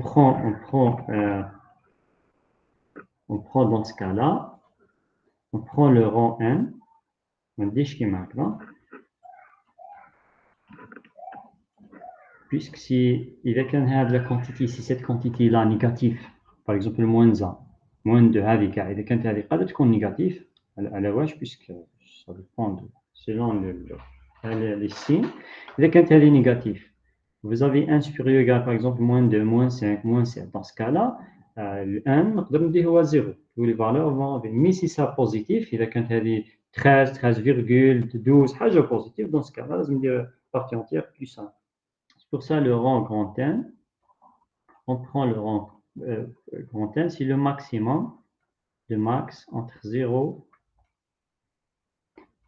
A: prend dans ce cas-là on prend le rang n ما نديش كيما هكذا puisque si إذا كان هذا la quantité si cette quantité là négative par exemple moins 1 moins 2 هذه كاع إذا كانت هذه قادرة تكون négatif على واش puisque ça dépend selon les signes إذا كانت هذه négatif vous avez 1 supérieur égal par exemple moins 2 moins 5 moins 7 dans ce cas là le 1 نقدر نديه هو 0 tous les valeurs vont mais si ça positif إذا كانت هذه 13 13,12 حاجة positive dans ce cas là لازم ندير partie entière plus 1. Pour ça, le rang grand N, on prend le rang grand N, c'est le maximum, le max entre 0,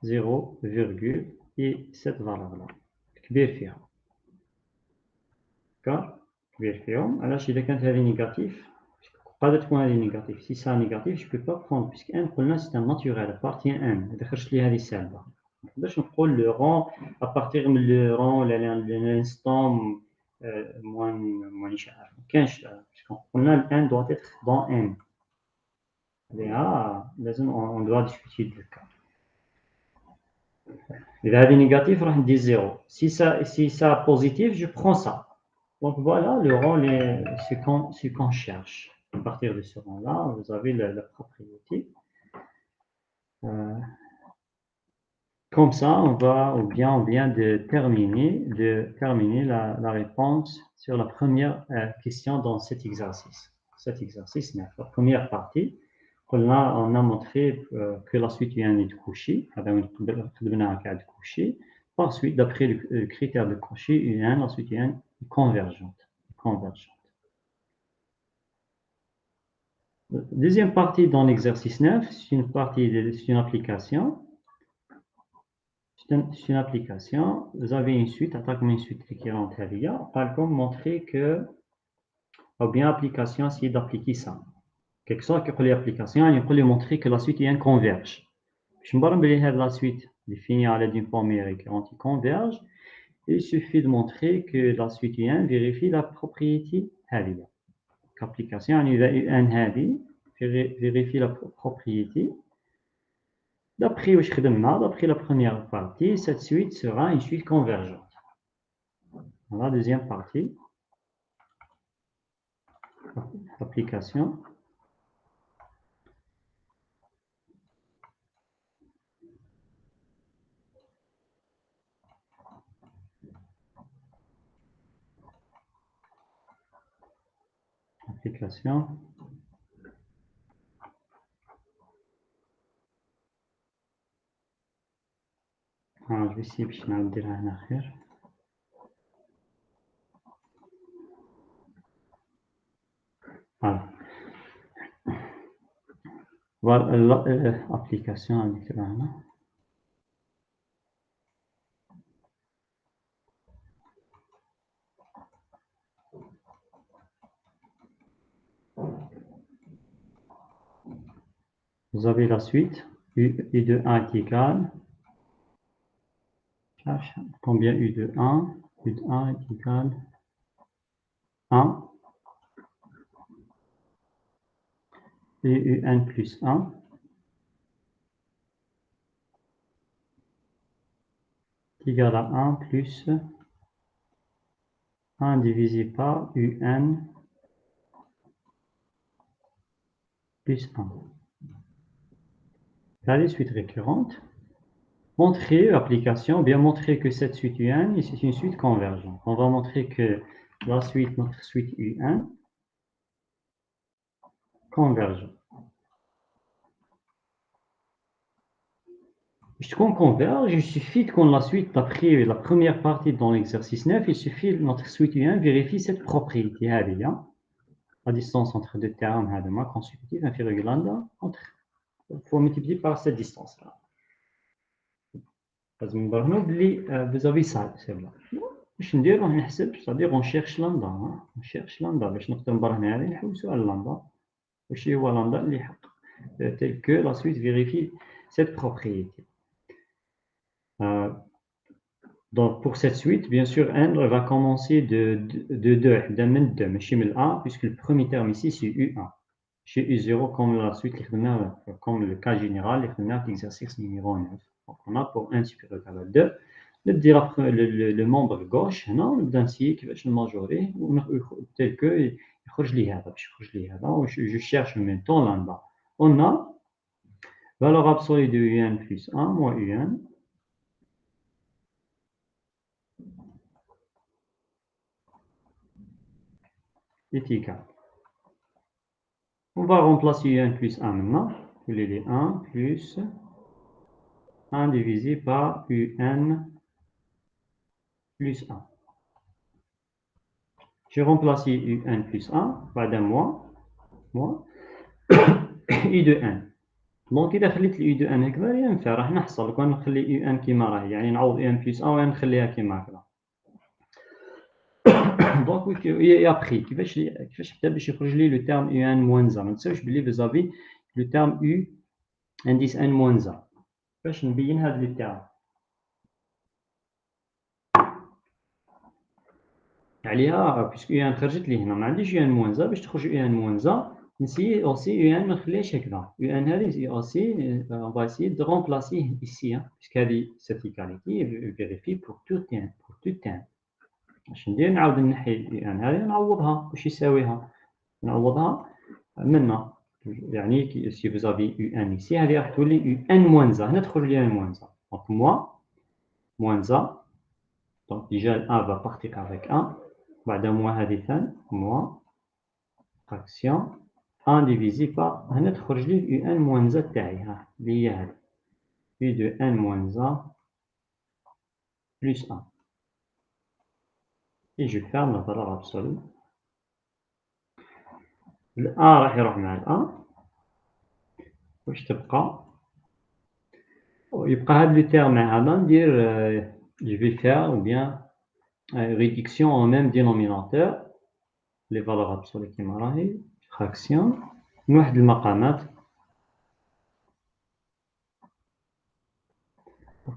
A: 0, et cette valeur-là. كبير فيها. D'accord? كبير فيهم. Alors, si quelqu'un est négatif, pas de point négatif. Si c'est négatif, je ne peux pas prendre, puisque n, c'est un naturel, appartient à n. دخلش لي هذه السالبة. باش نقول le rang à partir من le rang l'instant مانيش عارف مكانش قلنا ال n doit être dans n لازم on doit discuter du cas. إذا هذه négatif راح ندير 0 si ça positif je prends ça. Donc voilà le rang ce qu'on cherche. À partir de ce rang là vous avez la propriété Comme ça, on vient de terminer la réponse sur la première question dans cet exercice. La première partie, on a montré que la suite vient de Cauchy. Par suite, d'après le critère de Cauchy, la suite vient convergente. Deuxième partie dans l'exercice 9, c'est une application. C'est une application. Vous avez une suite, attaque une suite qui rentre là. Par contre, montrer que, ou bien application, essayer d'appliquer ça. Quelque chose que l'application, il peut lui montrer que la suite il y a une converge. Je me rappelle la suite définie à l'aide d'une formule récurrente qui converge. Il suffit de montrer que la suite il y a vérifie la propriété هذه. L'application, il y a un هذه vérifie la propriété. D'après la première partie, cette suite sera une suite convergente. Dans la deuxième partie, application. Application. Je vais essayer de نعدلها هنا خير. Voilà l'application avec là. Vous avez la suite U de 1 est égal. Combien U de 1? U de 1 est égal 1. Et UN plus 1 est égal à 1 plus 1 divisé par UN plus 1. Là, les suites récurrentes. Montrer l'application, bien montrer que cette suite UN est une suite convergente. On va montrer que la suite, notre suite UN, converge. Puisqu'on converge, il suffit qu'on la suite, d'après la première partie dans l'exercice 9, il suffit que notre suite UN vérifie cette propriété. La distance entre deux termes, consécutive, inférieure lambda, il faut multiplier par cette distance-là. Vous avez ça, celle-là. باش ندير راه نحسب c'est-à-dire on cherche lambda باش نقدر نبرهن هذه نحوسوا على lambda واش هو lambda اللي حق tel que la suite vérifie cette propriété. Donc pour cette suite, bien sûr, n va commencer de 2 ماشي من A puisque le premier terme ici c'est U1. Chez U0 comme la suite comme le cas général l'exercice numéro 9. Donc on a pour 1 supérieur à 2 نبدي le membre gauche هنا ونبدا نسيي كيفاش نماجوريه tel que يخرج لي هذا باش يخرج لي هذا و je cherche en même temps lambda. On a valeur absolue de UN plus 1 moins UN est égal. On va remplacer UN plus 1 maintenant. Il est 1 plus 1 divisé par UN plus 1. J'ai remplacé UN plus 1 بعد moins I de N. Donc إذا خليت ال I de N هكذا ينفع راح نحصل كون نخلي UN كيما راهي يعني نعوض UN plus 1 ونخليها كيما هكذا. Donc et après كيفاش حتى باش يخرج لي le terme UN moins 1 ما تنساوش بلي vous avez le terme U indice N moins 1. باش نبين هذا le terme عليها باسكو UN خرجت لي هنا ما عنديش UN moins 1 باش تخرج UN moins 1 نسيي aussi UN ما نخليهاش هكذا UN هذه aussi on va essayer de remplacer ici puisque هذه cette égalité vérifie pour tout terme باش ندير نعاود نحي UN هذه نعوضها واش يساويها نعوضها منا يعني si vous avez UN ici هذه راح تولي UN moins 1 هنا تخرج لي UN moins 1 Donc, moins A. Donc, déjà, A va partir avec 1. بعد moins هذه ثاني moins fraction 1 divisé par هنا تخرج لي un moins A تاعي ها اللي هي هذه U de n moins A plus 1. Et je ferme la valeur absolue. ال A راح يروح مع ال 1. واش تبقى؟ يبقى هاد لو terme هذا ندير je vais faire ou bien réduction en même dénominateur. Les valeurs absolues كيما راهي fraction نوحد المقامات.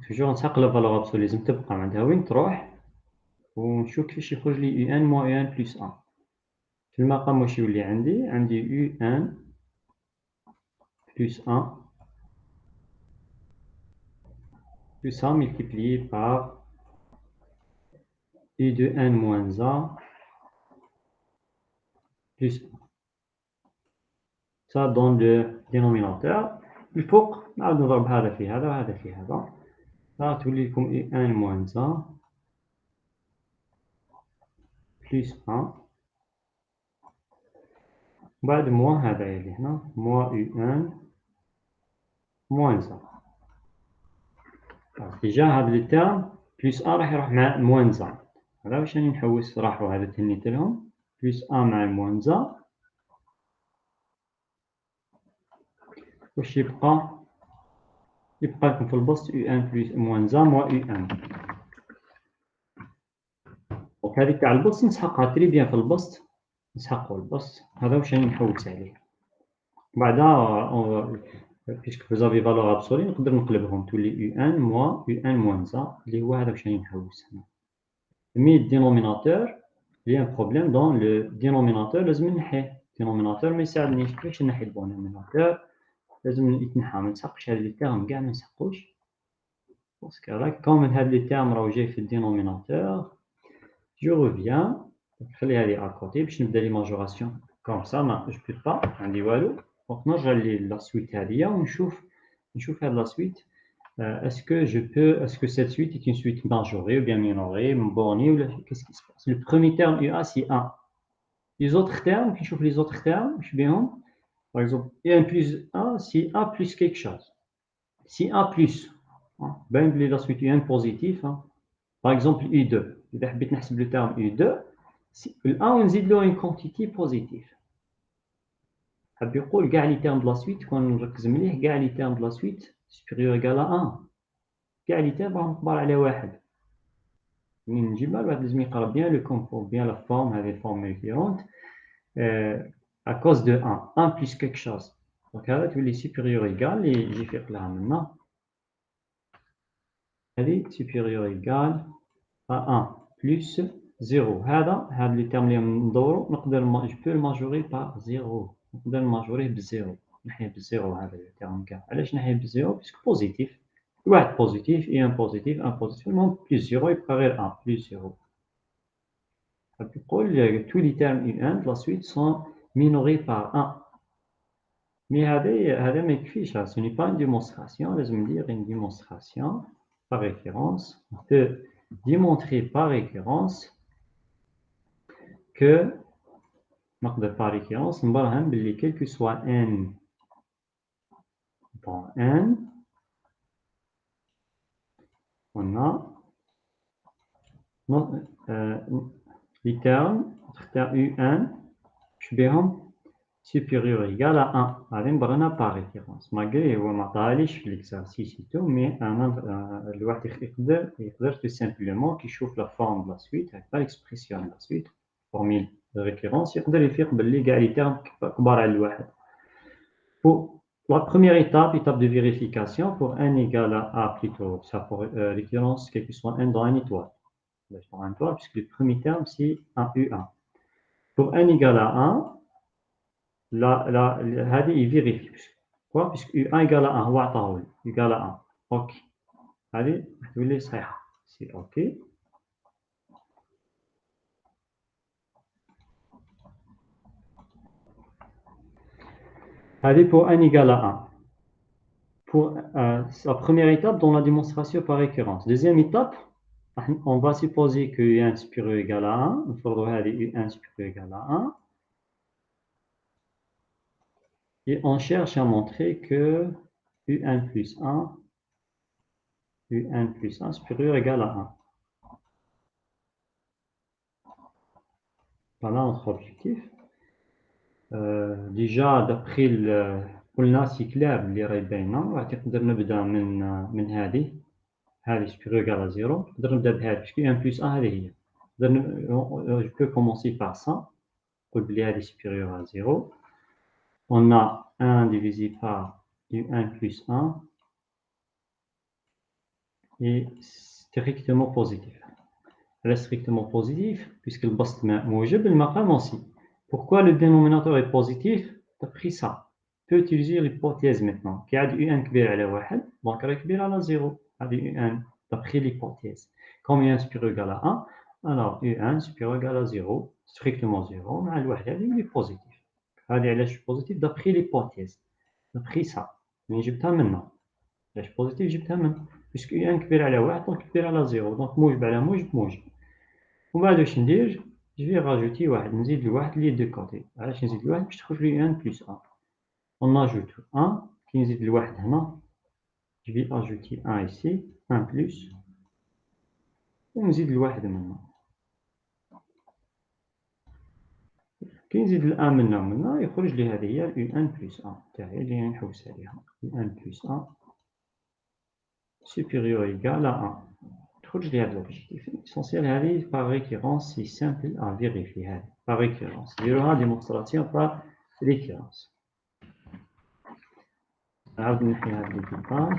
A: توجور نسحق لا فالور ابسولي لازم تبقى عندها وين تروح ونشوف كيفاش يخرج لي U1 moins U1 plus 1. في المقام واش يولي عندي U1 plus 1 plus 1 multiplié par U de n moins A plus 1. Ça donne le dénominateur. الفوق نعاود نضرب هذا في هذا وهذا في هذا. راح تولي لكم U1 moins A plus 1. بعد موان هذا يلي هنا moins U1 moins A. déjà هذا لي تيرم بلس A راح يروح مع موان A. هذا واش راني نحوس راحوا هذا تهنيت لهم بلس A مع موان A. واش يبقى لكم في البسط U1 بلس موان A موا U1. دونك هذيك تاع البسط نسحقها تري بيان في البسط. نسحقوا البسط هذا واش راني نحوس عليه. بعدا puisque vous avez valeur absolue نقدر نقلبهم تولي U1 moins U1 moins A اللي هو هذا واش راني نحوس هنا. مي الدينوميناتور il y a un problème dans le dénominateur لازم نحيه. الدينوميناتور ما يساعدنيش كيفاش نحي الدينوميناتور لازم يتنحى ما نسحقش هاد لي تيرم كاع ما نسحقوش باسكو راك كوم هاد لي تيرم راهو جاي في الدينوميناتور. جو reviens نخلي هذه اكوتي باش نبدا لي ماجوراسيون كوم سا ما جو بو با ما عندي والو. دونك نرجع لي لا سويت هذيا ونشوف هاد لا سويت. Est-ce que cette suite est une suite majorée ou bien minorée, bornée ou qu'est-ce qui se passe? Le premier terme UA c'est 1. Les autres termes, puis je trouve les autres termes, je vais par exemple, U1 plus 1 c'est A plus quelque chose. Si A plus, ben la suite U1 positif, par exemple U2. إذا حبيت نحسب le terme U2, le A ونزيد له une quantité positive. حاب يقول كاع لي termes de la suite كون نركز مليح كاع لي termes de la suite supérieur égal à 1. كاع لي termes راهم كبار على واحد. منين نجيبها الواحد لازم يقرا بيان لو كومبو بيان لا فورم هذه فورم ريكيرونت à cause de 1 plus quelque chose. دونك هذا تولي supérieur égal اللي يجي في قلها منا هذه supérieur égal à 1 plus 0. هذا لي تيرم اللي ندورو نقدر جو بو الماجوري باغ 0. نقدر نماجوريه بالزيرو نحيه بالزيرو هذا لي تيرم كاع. علاش نحيه بالزيرو باسكو بوزيتيف واحد بوزيتيف اي ان بوزيتيف ان بوزيتيف المهم بلس زيرو يبقى غير 1 بلس زيرو. يقول tous les termes U1 de la suite sont minorés par 1. Mais هذا ما يكفيش. Ce n'est pas une démonstration. لازم ندير une démonstration par référence. On peut démontrer par référence que نقدر par référence نبرهن باللي quel que soit n dans n on a les termes U1 شبيهم supérieur ou égal à 1. هذه نبرهنها par référence. malgré هو ما عطاهاليش في l'exercice et tout mais أنا الواحد يقدر tout simplement كي يشوف la forme de la suite هكذا l'expression de la suite formule de référence يقدر يفيق باللي كاع لي termes كبار على الواحد. Pour la première étape de vérification pour n égal à A plutôt ça pour référence quel que soit n dans n étoile. Dans n étoile puisque le premier terme c'est un U1. Pour n égal à 1 هذه يفيريفي كوا بيسك U1 égal à 1 هو عطاهولي égal à 1 اوكي هذه تولي صحيحة سي اوكي. هذه pour n égal à 1. pour la première étape dans la démonstration par récurrence. Deuxième étape, on va supposer que U1 supérieur ou égal à 1. Il faudra aller U1 supérieur ou égal à 1. Et on cherche à montrer que U1 plus 1, U1 plus 1 supérieur ou égal à 1. Voilà notre objectif. déjà d'après قلنا سيكلاب اللي راهي باينه راح تقدر نبدا من هذه supérieur égal à 0 نقدر نبدا بهذه باش كي 1 plus 1 هذه هي je peux commencer par ça نقول بلي هذه supérieur à 0 on a 1 divisé par U1 plus 1 est strictement positif. Elle est strictement positif puisque le bast موجب المقام aussi. Pourquoi le dénominateur est positif? D'après ça, on peut utiliser l'hypothèse maintenant. Qui a du U1 كبير على 1 donc elle est كبير على 0. هذه U1 d'après l'hypothèse. Comme U1 supérieur égal à 1, alors U1 supérieur égal à 0, strictement 0, مع الواحد هذه il est positif. هذه علاش positif d'après l'hypothèse. D'après ça. Mais جبتها منها. علاش positif جبتها منها. puisque U1 كبير على 1 donc كبير على 0 donc موجب على موجب موجب. ومن بعد واش ندير جو راجوتي واحد نزيد الواحد لي دو كوتي علاش نزيد الواحد باش تخرج لي 1 بلس 1 اون اجوت 1 كي نزيد الواحد هنا جو في اجوتي 1 ici 1 بلس ونزيد الواحد من هنا كي نزيد الان من هنا يخرج لي هذه هي U1 بلس 1 تاعي اللي نحوس عليها U1 بلس 1 supérieur égal à 1 تخرج لي هذا l'objectif essentiel هذه par récurrence c'est simple à vérifier هذه par récurrence نديروها démonstration par récurrence نعاود نحي هاد لي ديتاي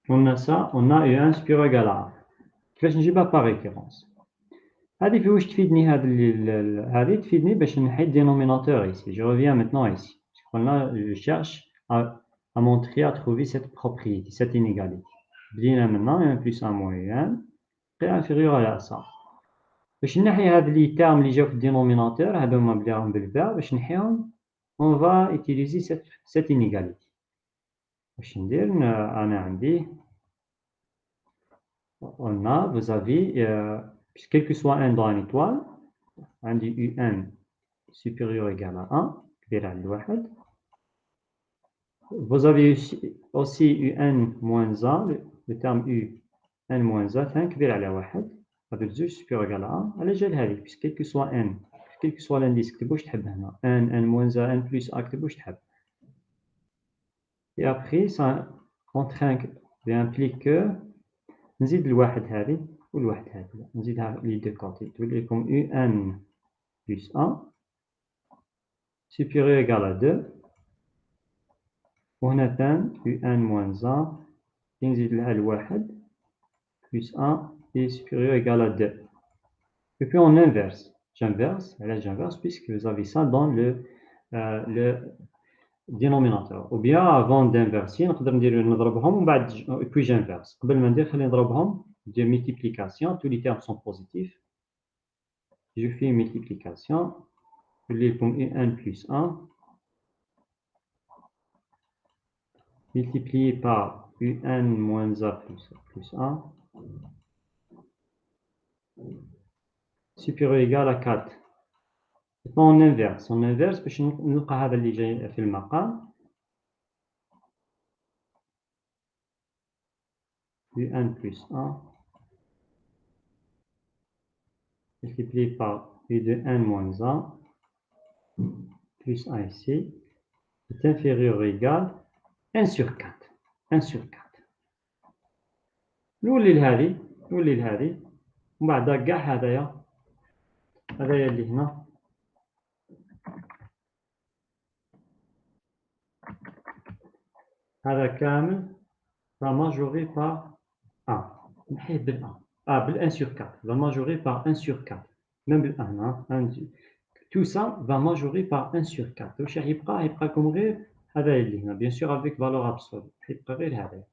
A: On a ça, on a U1 supérieur égal à 1. كيفاش نجيبها par récurrence. هذه في واش تفيدني هذه تفيدني باش نحي الدينوميناتور ici. Je reviens maintenant ici. Là, je cherche à montrer, à trouver cette propriété, cette inégalité. بدينا maintenant 1 plus 1 moins U1 est inférieur à ça. باش نحي هاد لي termes اللي جاو في الدينوميناتور هذوما بلاهم بالباء باش نحيهم on va utiliser cette inégalité. باش ندير انا عندي on a, vous avez, quel que soit n dans une étoile, on dit UN supérieur ou égal à 1, vous avez aussi UN moins 1, le terme UN moins 1, كبير على 1, avec 2 supérieur ou égal à 1, على جال هذه, puisque quel que soit n, quel que soit l'indice, كتبوش تحب هنا, n moins 1, n plus 1, كتبوش تحب. Et après, ça implique que نزيد الواحد هذه والواحد هذه نزيدها لي دو كوتي تولي لكم UN plus 1 supérieur égal à 2 وهنا ثان UN moins 1 كي نزيد لها الواحد plus 1 et supérieur égal à 2 et puis on inverse j'inverse puisque vous avez ça dans le dénominateur ou bien avant d'inverser نقدر نضربهم ومن بعد puis j'inverse قبل ما ندير خلينا نضربهم de multiplication tous les termes sont positifs je fais une multiplication comme U1 plus 1 multiplié par UN moins A plus 1 supérieur ou égal à 4. Maintenant on inverse باش نلقى هذا اللي جاي في المقام UN plus 1 multiplié par U de N moins 1 plus 1 ici est inférieur ou égal à 1 sur 4. 1 sur 4. نولي لهذه ومن بعد كاع هذايا اللي هنا هذا كامل majoré par 1. نحيد بال1. بال1 sur 4. Va majorer par 1 sur 4. même بال1 hein. Tout ça va majorer par 1 sur 4. واش راح يبقى كم غير هذا اللي هنا bien sûr avec valeur absolue. يبقى غير هذايا.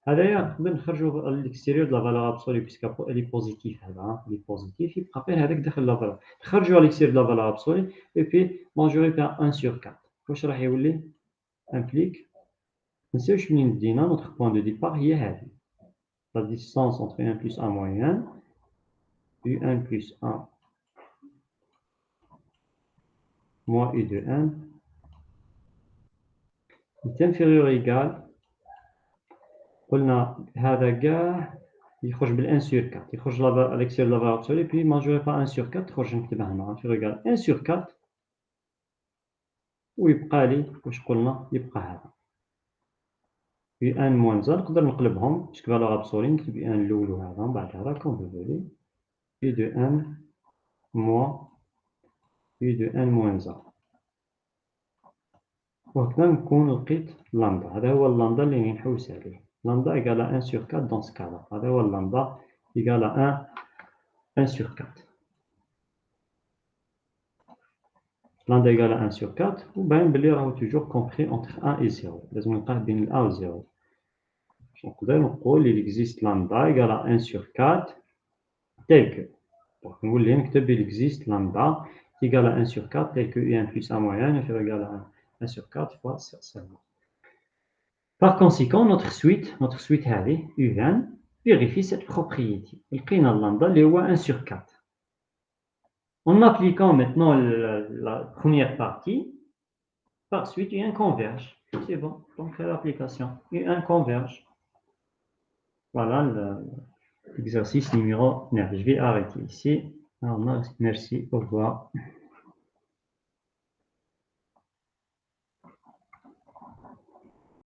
A: هذايا نقدر نخرجوا l'extérieur de la valeur absolue puisque elle est positive هذا il est positif يبقى غير هذاك داخل la valeur. نخرجوا à l'extérieur de la valeur absolue et puis majorer par 1 sur 4. واش راح يولي implique ما نساوش منين بدينا notre point de départ هي هذه. La distance entre 1 plus 1 moins 1 U1 plus 1 moins U de 1 est inférieur ou égal قلنا هذا كاع يخرج بال 1 sur 4 يخرج à l'extérieur de la valeur absolue puis majoré par 1 sur 4 تخرج نكتبها هنا inférieur égal 1 sur 4 ويبقى لي واش قلنا يبقى هذا U1 moins 1 نقدر نقلبهم باسكو valeur absolue نكتب U1 الاول وهذا من بعد هذا كون vous voulez U de 1 moins U de 1 moins 1 وهكذا نكون لقيت لامدا. هذا هو اللامدا اللي نحوس عليه. لامدا égale à 1 sur 4 dans ce cas-là. هذا هو اللامدا égale à 1 sur 4. لامدا égale à 1 sur 4 وباين بلي راهو toujours compris entre 1 et 0. لازم نلقاه بين ال 1 و 0. نقدر نقول il existe lambda égale à 1 sur 4 tel que. Donc نولي نكتب il existe lambda égale à 1 sur 4 tel que U1 plus 1 moins 1 est égal à 1 sur 4 fois ça seulement. Par conséquent, notre suite هذه U1 vérifie cette propriété. لقينا اللامدا اللي هو 1 sur 4. En appliquant maintenant la première partie, par suite U1 converge. C'est bon, donc l'application U1 converge. Voilà l'exercice numéro 9. Je vais arrêter ici. Alors, merci, au revoir.